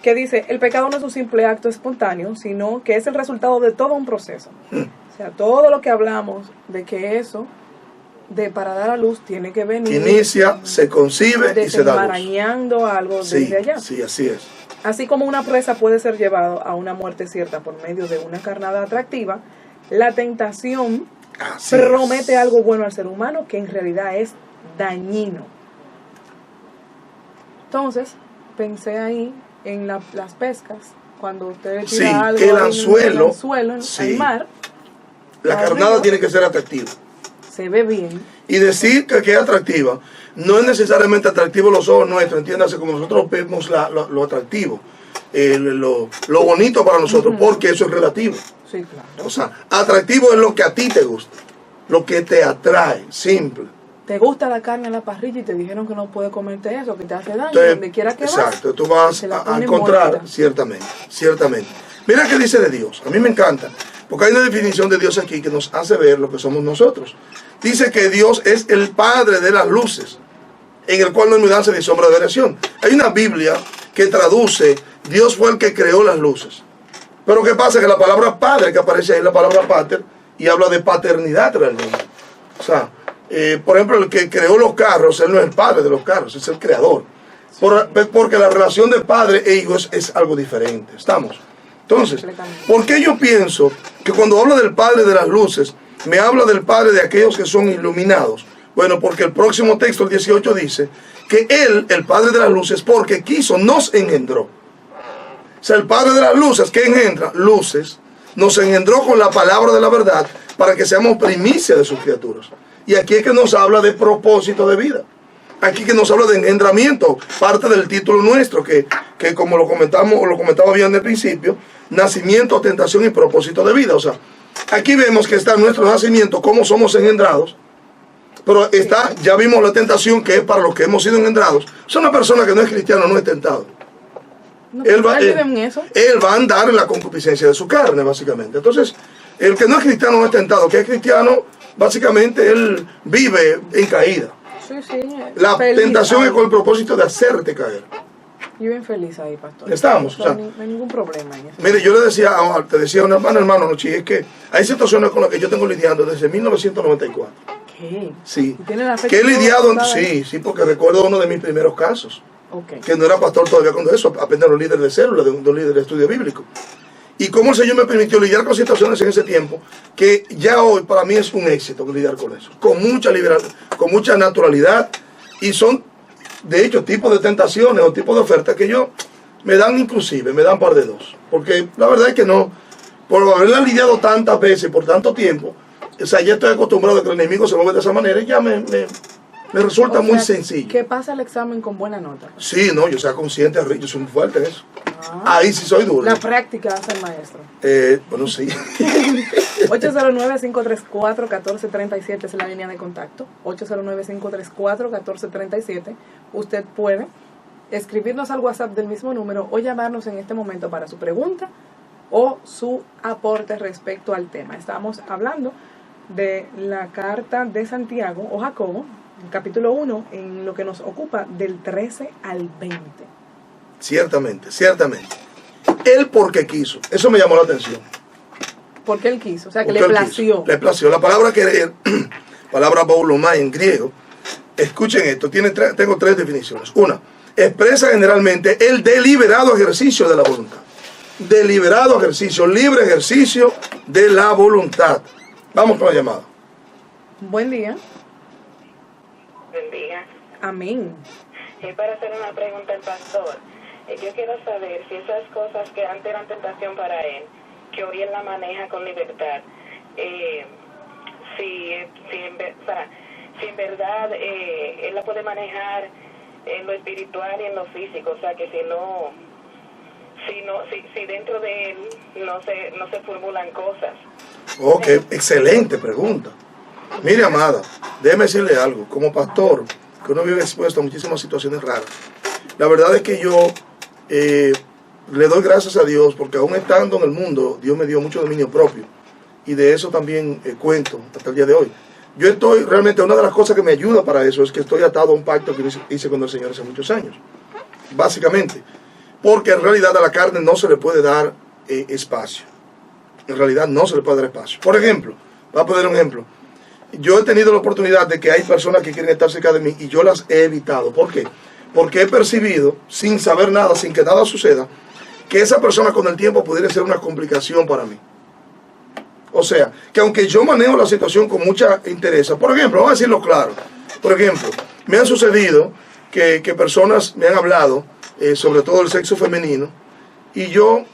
[SPEAKER 2] que dice, el pecado no es un simple acto espontáneo, sino que es el resultado de todo un proceso. O sea, todo lo que hablamos de que eso, para dar a luz, tiene que venir.
[SPEAKER 3] Inicia, se concibe y se da luz.
[SPEAKER 2] Desenmarañando algo desde allá.
[SPEAKER 3] Sí, así es.
[SPEAKER 2] Así como una presa puede ser llevada a una muerte cierta por medio de una carnada atractiva, la tentación promete algo bueno al ser humano que en realidad es dañino. Entonces, pensé ahí en las pescas, cuando usted tira algo
[SPEAKER 3] el anzuelo,
[SPEAKER 2] al mar,
[SPEAKER 3] la carnada tiene que ser atractiva.
[SPEAKER 2] Se ve bien.
[SPEAKER 3] Y decir que es atractiva, no es necesariamente atractivo los ojos nuestros, entiéndase, como nosotros vemos lo atractivo, lo bonito para nosotros, porque eso es relativo.
[SPEAKER 2] Sí, claro.
[SPEAKER 3] O sea, atractivo es lo que a ti te gusta, lo que te atrae, simple.
[SPEAKER 2] Te gusta la carne en la parrilla y te dijeron que no puedes comerte eso, que te hace daño,
[SPEAKER 3] Entonces,
[SPEAKER 2] donde quiera que
[SPEAKER 3] exacto, tú vas a encontrar, ciertamente. Mira qué dice de Dios, a mí me encanta, porque hay una definición de Dios aquí que nos hace ver lo que somos nosotros. Dice que Dios es el Padre de las luces, en el cual no hay mudanza ni sombra de variación. Hay una Biblia que traduce, Dios fue el que creó las luces. Pero ¿qué pasa? Que la palabra padre que aparece ahí es la palabra pater y habla de paternidad realmente. O sea, por ejemplo, el que creó los carros, él no es el padre de los carros, es el creador. Porque la relación de padre e hijo es algo diferente. ¿Estamos? Entonces, ¿por qué yo pienso que cuando hablo del Padre de las luces, me habla del Padre de aquellos que son iluminados? Bueno, porque el próximo texto, el 18, dice que Él, el Padre de las luces, porque quiso, nos engendró. O sea, el Padre de las luces, ¿qué engendra? Luces, nos engendró con la palabra de la verdad para que seamos primicia de sus criaturas. Y aquí es que nos habla de propósito de vida. Aquí que nos habla de engendramiento, parte del título nuestro, que como lo comentaba bien en el principio, nacimiento, tentación y propósito de vida. O sea, aquí vemos que está nuestro nacimiento, cómo somos engendrados, pero ya vimos la tentación que es para los que hemos sido engendrados. O sea, una persona que no es cristiana no es tentado.
[SPEAKER 2] No,
[SPEAKER 3] él va a andar en la concupiscencia de su carne, básicamente. Entonces, el que no es cristiano no es tentado, que es cristiano, básicamente él vive en caída.
[SPEAKER 2] Sí,
[SPEAKER 3] la tentación es con el propósito de hacerte caer.
[SPEAKER 2] Viven feliz ahí, pastor.
[SPEAKER 3] Estamos.
[SPEAKER 2] No hay ningún problema en eso.
[SPEAKER 3] Mire, yo te decía a una hermano anoche, es que hay situaciones con las que yo tengo lidiando desde 1994.
[SPEAKER 2] ¿Qué?
[SPEAKER 3] Sí.
[SPEAKER 2] ¿Tiene la fecha?
[SPEAKER 3] Que he lidiado, sí, porque recuerdo uno de mis primeros casos.
[SPEAKER 2] Okay.
[SPEAKER 3] Que no era pastor todavía cuando eso, apenas los líderes de célula, de un líder de estudio bíblico. Y cómo el Señor me permitió lidiar con situaciones en ese tiempo, que ya hoy para mí es un éxito lidiar con eso, con mucha naturalidad, y son de hecho tipos de tentaciones o tipos de ofertas que me dan par de dos, porque la verdad es que no, por haberla lidiado tantas veces, por tanto tiempo, o sea, ya estoy acostumbrado a que el enemigo se mueve de esa manera y ya me resulta muy sencillo.
[SPEAKER 2] Que pasa el examen con buena nota.
[SPEAKER 3] Sí, no, yo sea consciente, yo soy muy fuerte en eso. Ahí sí soy duro.
[SPEAKER 2] La práctica hace el maestro.
[SPEAKER 3] Bueno, sí.
[SPEAKER 2] 809-534-1437 es la línea de contacto. 809-534-1437. Usted puede escribirnos al WhatsApp del mismo número o llamarnos en este momento para su pregunta o su aporte respecto al tema. Estamos hablando de la carta de Santiago o Jacobo, capítulo 1, en lo que nos ocupa del 13 al 20.
[SPEAKER 3] Ciertamente. Él porque quiso. Eso me llamó la atención.
[SPEAKER 2] Porque él quiso, o sea, que le plació.
[SPEAKER 3] Le plació. La palabra palabra boulomai en griego, escuchen esto, tengo tres definiciones. Una, expresa generalmente el deliberado ejercicio de la voluntad. Deliberado ejercicio, libre ejercicio de la voluntad. Vamos con la llamada.
[SPEAKER 2] Buen día.
[SPEAKER 4] Buen día.
[SPEAKER 2] Amén.
[SPEAKER 4] Para hacer una pregunta al pastor, yo quiero saber si esas cosas que antes eran tentación para él, que hoy él la maneja con libertad, si en verdad él la puede manejar en lo espiritual y en lo físico, o sea que si dentro de él no se formulan cosas.
[SPEAKER 3] Ok, excelente pregunta. Mire, amada, déjeme decirle algo. Como pastor, que uno vive expuesto a muchísimas situaciones raras, la verdad es que yo le doy gracias a Dios porque aún estando en el mundo, Dios me dio mucho dominio propio y de eso también cuento hasta el día de hoy. Yo estoy, realmente una de las cosas que me ayuda para eso es que estoy atado a un pacto que hice con el Señor hace muchos años, básicamente, porque en realidad a la carne no se le puede dar espacio, en realidad no se le puede dar espacio. Por ejemplo, voy a poner un ejemplo, yo he tenido la oportunidad de que hay personas que quieren estar cerca de mí y yo las he evitado. ¿Por qué? Porque he percibido, sin saber nada, sin que nada suceda, que esa persona con el tiempo pudiera ser una complicación para mí. O sea, que aunque yo manejo la situación con mucha interés, por ejemplo, vamos a decirlo claro, por ejemplo, me ha sucedido que personas me han hablado sobre todo el sexo femenino, y yo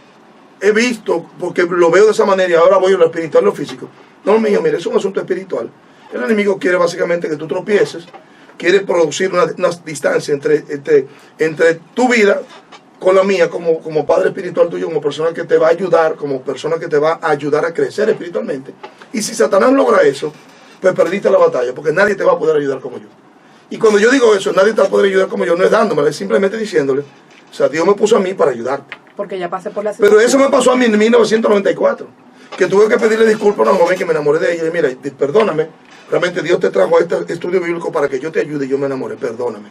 [SPEAKER 3] he visto, porque lo veo de esa manera y ahora voy a lo espiritual y lo físico. No, mío, mire, es un asunto espiritual. El enemigo quiere básicamente que tú tropieces, quiere producir una distancia entre tu vida con la mía como padre espiritual tuyo, como persona que te va a ayudar, como persona que te va a ayudar a crecer espiritualmente. Y si Satanás logra eso, pues perdiste la batalla, porque nadie te va a poder ayudar como yo. Y cuando yo digo eso, nadie te va a poder ayudar como yo, no es dándomela, es simplemente diciéndole, o sea, Dios me puso a mí para ayudarte.
[SPEAKER 2] Porque ya pasé por la situación.
[SPEAKER 3] Pero eso me pasó a mí en 1994, que tuve que pedirle disculpas a una joven que me enamoré de ella. Y mira, perdóname, realmente Dios te trajo a este estudio bíblico para que yo te ayude y yo me enamoré, perdóname.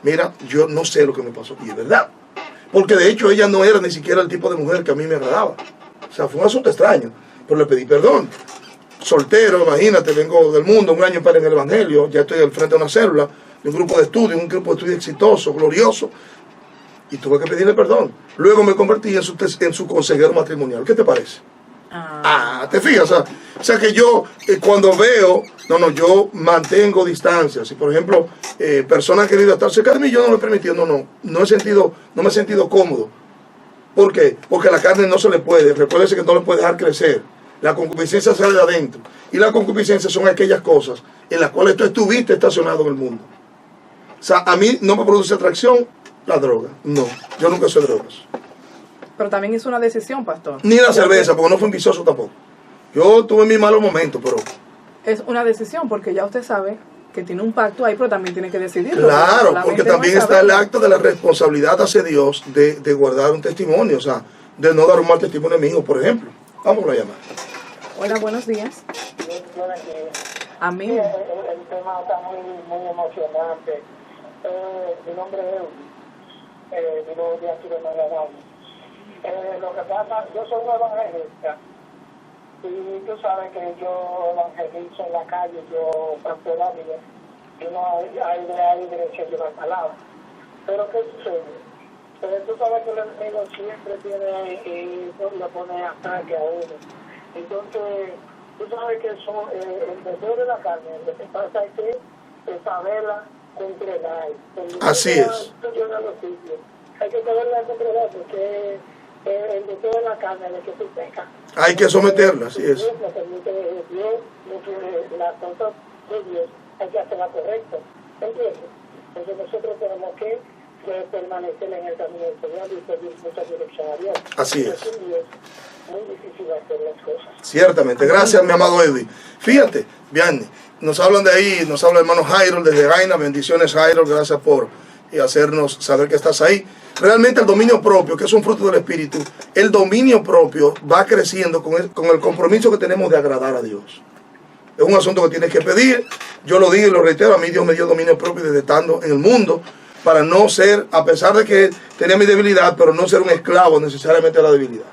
[SPEAKER 3] Mira, yo no sé lo que me pasó, y es verdad. Porque de hecho ella no era ni siquiera el tipo de mujer que a mí me agradaba. O sea, fue un asunto extraño, pero le pedí perdón. Soltero, imagínate, vengo del mundo, un año para en el Evangelio, ya estoy al frente de una célula, de un grupo de estudio exitoso, glorioso, y tuve que pedirle perdón. Luego me convertí en su consejero matrimonial. ¿Qué te parece? ¿Te fijas? O sea que yo cuando veo, yo mantengo distancias. Si por ejemplo personas han querido estar cerca de mí, yo no lo he permitido, no me he sentido cómodo. ¿Por qué? Porque la carne no se le puede, recuérdese que no le puede dejar crecer. La concupiscencia sale de adentro. Y la concupiscencia son aquellas cosas en las cuales tú estuviste estacionado en el mundo. O sea, a mí no me produce atracción la droga. No, yo nunca soy drogas.
[SPEAKER 2] Pero también es una decisión, pastor.
[SPEAKER 3] Ni la cerveza, porque no fue ambicioso tampoco. Yo tuve mis malos momentos, pero...
[SPEAKER 2] Es una decisión, porque ya usted sabe que tiene un pacto ahí, pero también tiene que decidirlo.
[SPEAKER 3] Claro, porque también está el acto de la responsabilidad hacia Dios de guardar un testimonio, o sea, de no dar un mal testimonio a mi hijo, por ejemplo. Vamos a llamar.
[SPEAKER 2] Hola, buenos días. Amén.
[SPEAKER 5] El tema está muy emocionante. Mi nombre es Eury, vivo de aquí de Miami. Lo que pasa, yo soy un evangelista y tú sabes que yo evangelizo en la calle, yo paseo la vida y no hay dirección de la palabra. Pero ¿qué sucede? Tú sabes que el enemigo siempre tiene y le pone ataque a uno. Entonces, tú sabes que eso, el deseo de la carne, lo que pasa es que saberla controlar.
[SPEAKER 3] Así es.
[SPEAKER 5] Hay que saberla controlar porque el deseo de la carne de que tú pecas.
[SPEAKER 3] Hay que someterla, así es.
[SPEAKER 5] Dios no permite Dios, no quiere las cosas de Dios, hay que hacerla correcta. ¿Entiendes? Entonces nosotros tenemos que permanecer en el camino del Señor y pedir mucha dirección a Dios.
[SPEAKER 3] Así es.
[SPEAKER 5] Muy difícil hacer las cosas.
[SPEAKER 3] Ciertamente, gracias mi amado Edwin. Fíjate, bien, nos hablan de ahí, nos habla el hermano Jairo desde Gaina. Bendiciones, Jairo, gracias por hacernos saber que estás ahí. Realmente el dominio propio, que es un fruto del Espíritu, el dominio propio va creciendo con el compromiso que tenemos de agradar a Dios. Es un asunto que tienes que pedir. Yo lo digo y lo reitero, a mí Dios me dio dominio propio desde estando en el mundo, para no ser, a pesar de que tenía mi debilidad, pero no ser un esclavo necesariamente de la debilidad.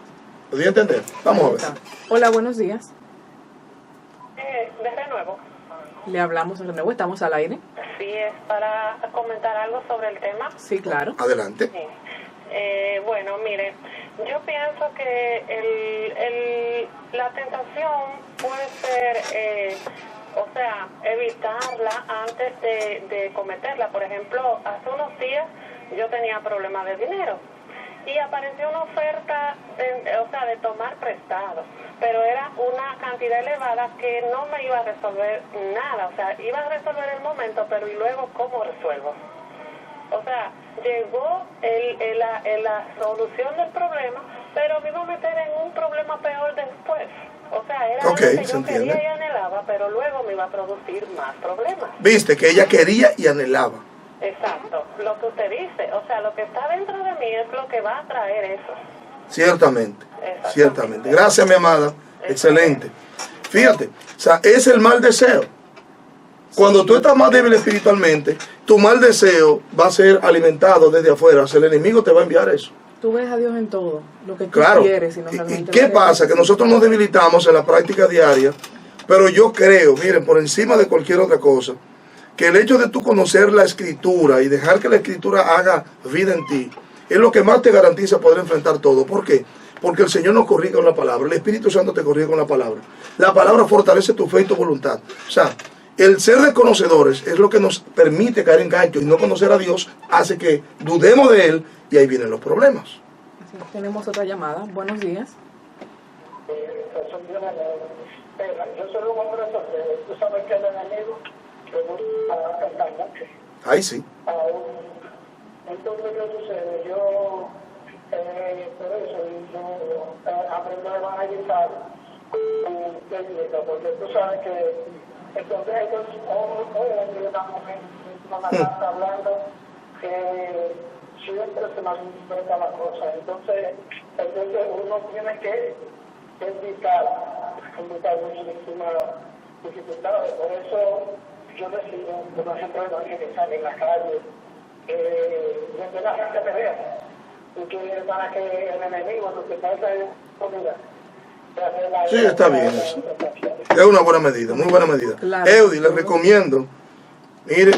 [SPEAKER 3] ¿Podría entender? Vamos a ver.
[SPEAKER 2] Hola, buenos días.
[SPEAKER 4] De Renuevo.
[SPEAKER 2] Le hablamos en Renuevo, estamos al aire.
[SPEAKER 4] Sí, es para comentar algo sobre el tema.
[SPEAKER 2] Sí, claro.
[SPEAKER 3] Adelante.
[SPEAKER 4] Sí. Bueno, mire, yo pienso que la tentación puede ser, evitarla antes de cometerla. Por ejemplo, hace unos días yo tenía problemas de dinero y apareció una oferta de tomar prestado, pero era una cantidad elevada que no me iba a resolver nada. O sea, iba a resolver el momento, pero ¿y luego cómo resuelvo? O sea, llegó la solución del problema, pero me iba a meter en un problema peor después. O sea, era algo que yo quería y anhelaba, pero luego me iba a producir más problemas.
[SPEAKER 3] Viste que ella quería y anhelaba.
[SPEAKER 4] Exacto, lo que usted dice, o sea, lo que está dentro de mí es lo que va a traer eso.
[SPEAKER 3] Ciertamente, ciertamente. Gracias, mi amada. Excelente. Fíjate, o sea, es el mal deseo. Cuando tú estás más débil espiritualmente, tu mal deseo va a ser alimentado desde afuera. O sea, el enemigo te va a enviar eso.
[SPEAKER 2] Tú ves a Dios en todo, lo que tú
[SPEAKER 3] Claro.
[SPEAKER 2] quieres.
[SPEAKER 3] ¿Y qué pasa? Que nosotros nos debilitamos en la práctica diaria, pero yo creo, miren, por encima de cualquier otra cosa, que el hecho de tú conocer la Escritura y dejar que la Escritura haga vida en ti, es lo que más te garantiza poder enfrentar todo. ¿Por qué? Porque el Señor nos corrige con la palabra, el Espíritu Santo te corrige con la palabra. La palabra fortalece tu fe y tu voluntad. O sea, el ser desconocedores es lo que nos permite caer en gancho, y no conocer a Dios hace que dudemos de Él, y ahí vienen los problemas.
[SPEAKER 2] Así, tenemos otra llamada. Buenos días.
[SPEAKER 5] Yo soy un hombre soltero. Tú sabes que el enemigo le gusta cantar mucho.
[SPEAKER 3] Ahí sí.
[SPEAKER 5] Entonces, ¿qué sucede? Yo, por eso, yo aprendo a evangelizar técnica, porque tú sabes que entonces ellos, hoy una mujer está hablando que siempre se malinterpreta la cosa. Entonces uno tiene que evitar muchísimas dificultades. Por eso yo decido, por ejemplo, evangelizar en la calle, donde la gente me vea, y que para que el enemigo, lo que pasa es comida.
[SPEAKER 3] Sí, está bien eso. Es una buena medida, muy buena medida.
[SPEAKER 2] Claro.
[SPEAKER 3] Eudi, les recomiendo, mire,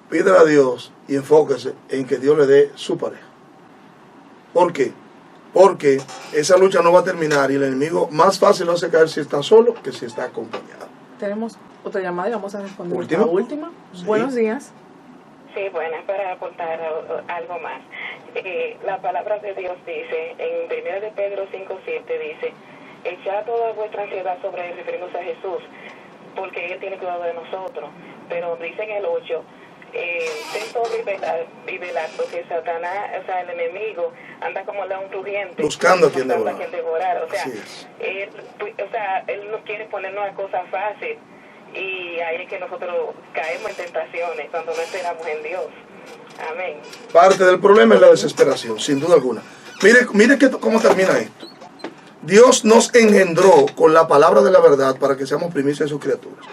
[SPEAKER 3] pídele a Dios y enfóquese en que Dios le dé su pareja. ¿Por qué? Porque esa lucha no va a terminar y el enemigo más fácil lo hace caer si está solo que si está acompañado.
[SPEAKER 2] Tenemos otra llamada y vamos a responder
[SPEAKER 3] ¿Última?
[SPEAKER 2] la última.
[SPEAKER 3] Sí.
[SPEAKER 2] Buenos días.
[SPEAKER 4] Sí, bueno, para aportar algo más. La palabra de Dios dice, en 1 de Pedro 5:7 dice, echad toda vuestra ansiedad sobre él, refiriéndose a Jesús, porque él tiene cuidado de nosotros. Pero dice en el 8, ten todo y velar, porque Satanás, o sea, el enemigo, anda como león rugiente,
[SPEAKER 3] buscando a quien devorar.
[SPEAKER 4] O sea, él no quiere ponernos a cosas fáciles. Y ahí es que nosotros caemos en tentaciones cuando no esperamos en Dios. Amén.
[SPEAKER 3] Parte del problema es la desesperación, sin duda alguna. Mire cómo termina esto. Dios nos engendró con la palabra de la verdad para que seamos primicias de sus criaturas.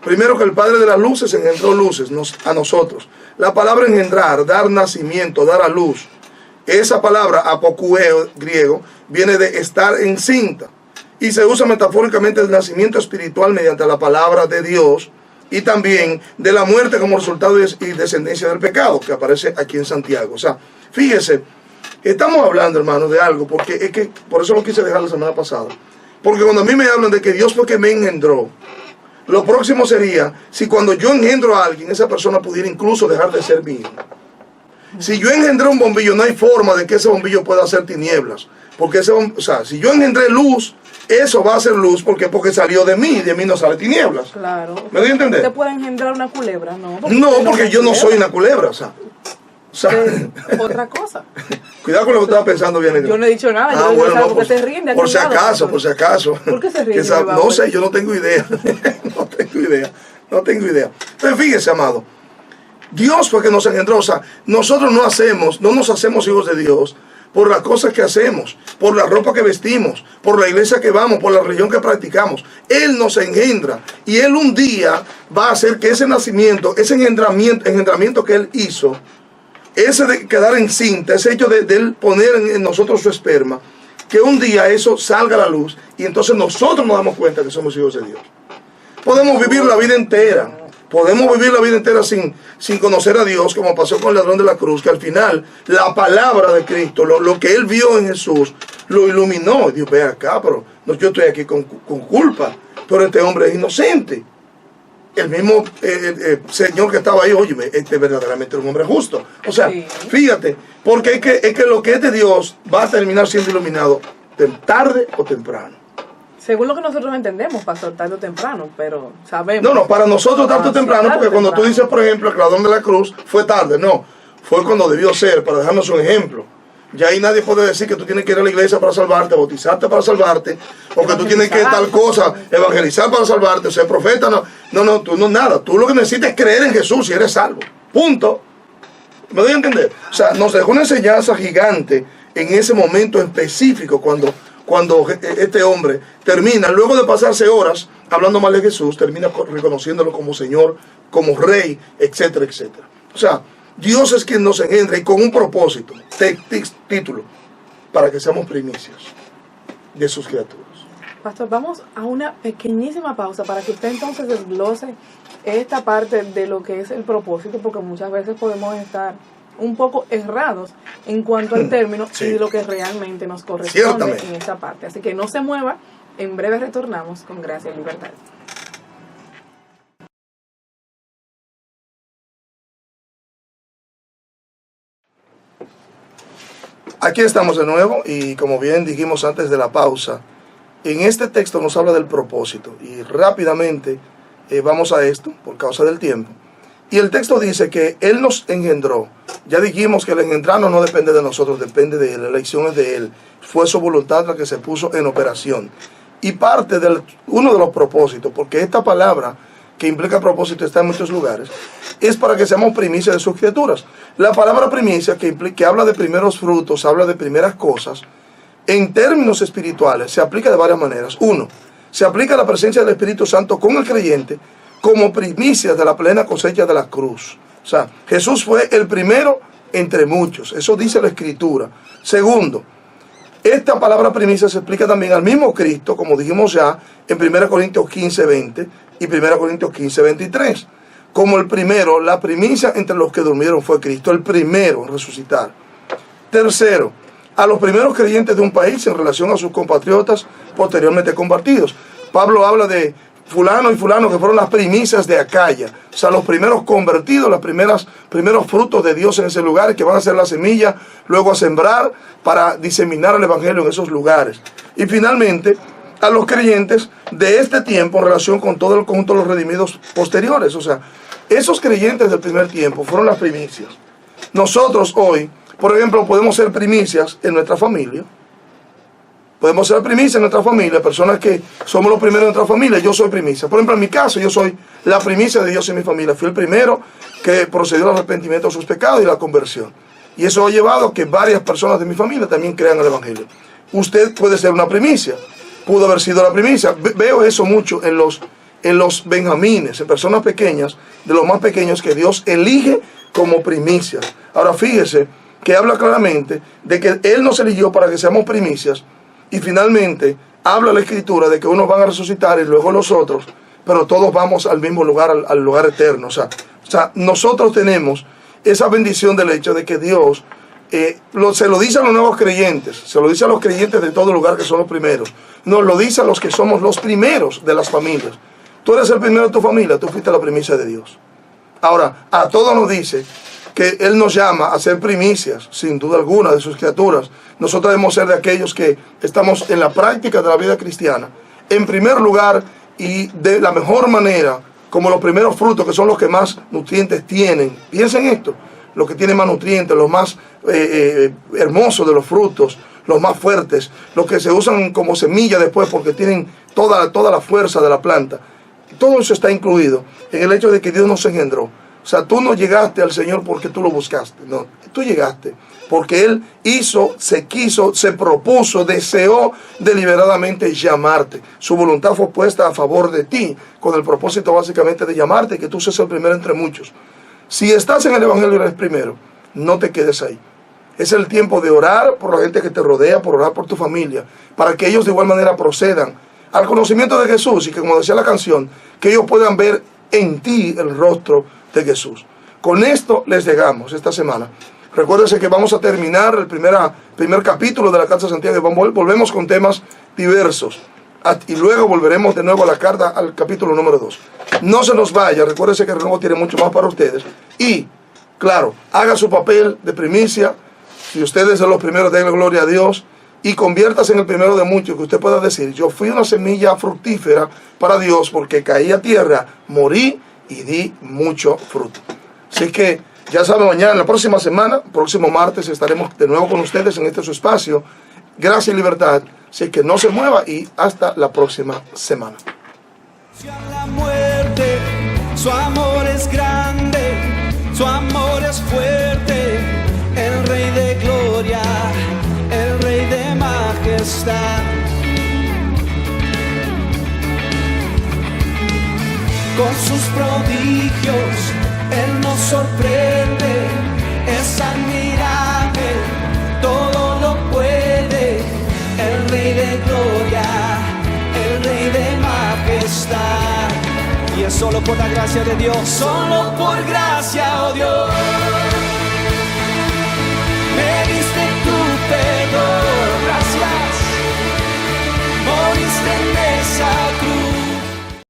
[SPEAKER 3] Primero que el Padre de las luces engendró luces a nosotros. La palabra engendrar, dar nacimiento, dar a luz. Esa palabra, apokueo, griego, viene de estar encinta. Y se usa metafóricamente el nacimiento espiritual mediante la palabra de Dios y también de la muerte como resultado y descendencia del pecado, que aparece aquí en Santiago. O sea, fíjese, estamos hablando, hermano, de algo, porque es que, por eso lo quise dejar la semana pasada. Porque cuando a mí me hablan de que Dios fue que me engendró, lo próximo sería, si cuando yo engendro a alguien, esa persona pudiera incluso dejar de ser mi hijo. Si yo engendré un bombillo, no hay forma de que ese bombillo pueda hacer tinieblas. Porque si yo engendré luz, eso va a ser luz porque salió de mí no sale tinieblas.
[SPEAKER 2] Claro.
[SPEAKER 3] ¿Me doy a entender?
[SPEAKER 2] ¿Usted puede engendrar una culebra? No,
[SPEAKER 3] porque yo no soy una culebra, o sea.
[SPEAKER 2] Otra cosa.
[SPEAKER 3] Cuidado con lo que estaba pensando bien.
[SPEAKER 2] Yo no he dicho nada.
[SPEAKER 3] Por si acaso.
[SPEAKER 2] ¿Por qué se ríen?
[SPEAKER 3] No sé, yo no tengo idea. No tengo idea. Entonces fíjese, amado. Dios fue que nos engendró. O sea, nosotros no nos hacemos hijos de Dios por las cosas que hacemos, por la ropa que vestimos, por la iglesia que vamos, por la religión que practicamos. Él nos engendra y Él un día va a hacer que ese nacimiento, ese engendramiento que Él hizo, ese de quedar encinta, ese hecho de Él poner en nosotros su esperma, que un día eso salga a la luz y entonces nosotros nos damos cuenta que somos hijos de Dios. Podemos vivir la vida entera. Podemos vivir la vida entera sin conocer a Dios, como pasó con el ladrón de la cruz, que al final la palabra de Cristo, lo que él vio en Jesús, lo iluminó. Y dijo, ve acá, pero yo estoy aquí con culpa, pero este hombre es inocente. El mismo Señor que estaba ahí, óyeme, este verdaderamente es un hombre justo. O sea, fíjate, porque es que lo que es de Dios va a terminar siendo iluminado tarde o temprano.
[SPEAKER 2] Según lo que nosotros entendemos, pastor, tarde o temprano, pero sabemos.
[SPEAKER 3] No, para nosotros tarde o temprano, porque cuando tú dices, por ejemplo, el ladrón de la cruz, fue tarde, no, fue cuando debió ser, para dejarnos un ejemplo. Ya ahí nadie puede decir que tú tienes que ir a la iglesia para salvarte, bautizarte para salvarte, o que tú tienes que tal cosa, evangelizar para salvarte, ser profeta, no, tú no nada. Tú lo que necesitas es creer en Jesús y eres salvo. Punto. ¿Me doy a entender? O sea, nos dejó una enseñanza gigante en ese momento específico, cuando cuando este hombre termina, luego de pasarse horas hablando mal de Jesús, termina reconociéndolo como Señor, como Rey, etcétera, etcétera. O sea, Dios es quien nos engendra y con un propósito, título, para que seamos primicias de sus criaturas.
[SPEAKER 2] Pastor, vamos a una pequeñísima pausa para que usted entonces desglose esta parte de lo que es el propósito, porque muchas veces podemos estar un poco errados en cuanto al término sí. Y lo que realmente nos corresponde en esta parte. Así que no se mueva, en breve retornamos con Gracia y Libertad.
[SPEAKER 3] Aquí estamos de nuevo y como bien dijimos antes de la pausa, en este texto nos habla del propósito y rápidamente vamos a esto por causa del tiempo. Y el texto dice que Él nos engendró. Ya dijimos que el engendrarnos no depende de nosotros, depende de Él, la elección es de Él. Fue su voluntad la que se puso en operación. Y parte de uno de los propósitos, porque esta palabra que implica propósito está en muchos lugares, es para que seamos primicias de sus criaturas. La palabra primicia, que habla de primeros frutos, habla de primeras cosas, en términos espirituales se aplica de varias maneras. Uno, se aplica a la presencia del Espíritu Santo con el creyente, como primicias de la plena cosecha de la cruz. O sea, Jesús fue el primero entre muchos. Eso dice la Escritura. Segundo, esta palabra primicia se explica también al mismo Cristo, como dijimos ya, en 1 Corintios 15, 20 y 1 Corintios 15, 23. Como el primero, la primicia entre los que durmieron fue Cristo, el primero en resucitar. Tercero, a los primeros creyentes de un país en relación a sus compatriotas posteriormente convertidos. Pablo habla de fulano y fulano que fueron las primicias de Acaya, o sea, los primeros convertidos, los primeros frutos de Dios en ese lugar, que van a ser la semilla, luego a sembrar para diseminar el evangelio en esos lugares. Y finalmente, a los creyentes de este tiempo en relación con todo el conjunto de los redimidos posteriores, o sea, esos creyentes del primer tiempo fueron las primicias. Nosotros hoy, por ejemplo, podemos ser primicias en nuestra familia. Podemos ser primicias en nuestra familia, personas que somos los primeros en nuestra familia. Yo soy primicia. Por ejemplo, en mi caso, yo soy la primicia de Dios en mi familia. Fui el primero que procedió al arrepentimiento de sus pecados y la conversión. Y eso ha llevado a que varias personas de mi familia también crean el evangelio. Usted puede ser una primicia. Pudo haber sido la primicia. Veo eso mucho en los benjamines, en personas pequeñas, de los más pequeños que Dios elige como primicias. Ahora fíjese que habla claramente de que Él nos eligió para que seamos primicias. Y finalmente habla la Escritura de que unos van a resucitar y luego los otros, pero todos vamos al mismo lugar, al lugar eterno. O sea, nosotros tenemos esa bendición del hecho de que Dios se lo dice a los nuevos creyentes, se lo dice a los creyentes de todo lugar que son los primeros, nos lo dice a los que somos los primeros de las familias. Tú eres el primero de tu familia, tú fuiste la primicia de Dios. Ahora, a todos nos dice que Él nos llama a ser primicias, sin duda alguna, de sus criaturas. Nosotros debemos ser de aquellos que estamos en la práctica de la vida cristiana, en primer lugar y de la mejor manera, como los primeros frutos, que son los que más nutrientes tienen. Piensen esto, los que tienen más nutrientes, los más hermosos de los frutos, los más fuertes, los que se usan como semilla después porque tienen toda la fuerza de la planta. Todo eso está incluido en el hecho de que Dios nos engendró. O sea, tú no llegaste al Señor porque tú lo buscaste, no, tú llegaste porque Él hizo, se quiso, se propuso, deseó deliberadamente llamarte. Su voluntad fue puesta a favor de ti, con el propósito básicamente de llamarte y que tú seas el primero entre muchos. Si estás en el Evangelio y eres primero, no te quedes ahí. Es el tiempo de orar por la gente que te rodea, por orar por tu familia, para que ellos de igual manera procedan al conocimiento de Jesús y que, como decía la canción, que ellos puedan ver en ti el rostro de Jesús. Con esto les llegamos esta semana. Recuérdense que vamos a terminar el primer capítulo de la Carta de Santiago y volvemos con temas diversos. Y luego volveremos de nuevo a la carta, al capítulo número 2. No se nos vaya, recuérdense que el Renuevo tiene mucho más para ustedes. Y, claro, haga su papel de primicia. Si ustedes son los primeros, denle gloria a Dios. Y conviértase en el primero de muchos, que usted pueda decir: yo fui una semilla fructífera para Dios porque caí a tierra, morí y di mucho fruto. Así que ya saben, mañana, la próxima semana, próximo martes, estaremos de nuevo con ustedes en este su espacio, Gracia y Libertad. Así que no se mueva y hasta la próxima semana.
[SPEAKER 1] La muerte, su amor es grande, su amor es fuerte, el Rey de gloria, el Rey de majestad. prodigios, Él nos sorprende, es admirable, todo lo puede, el Rey de gloria, el Rey de majestad. Y es solo por la gracia de Dios, solo por gracia, oh Dios.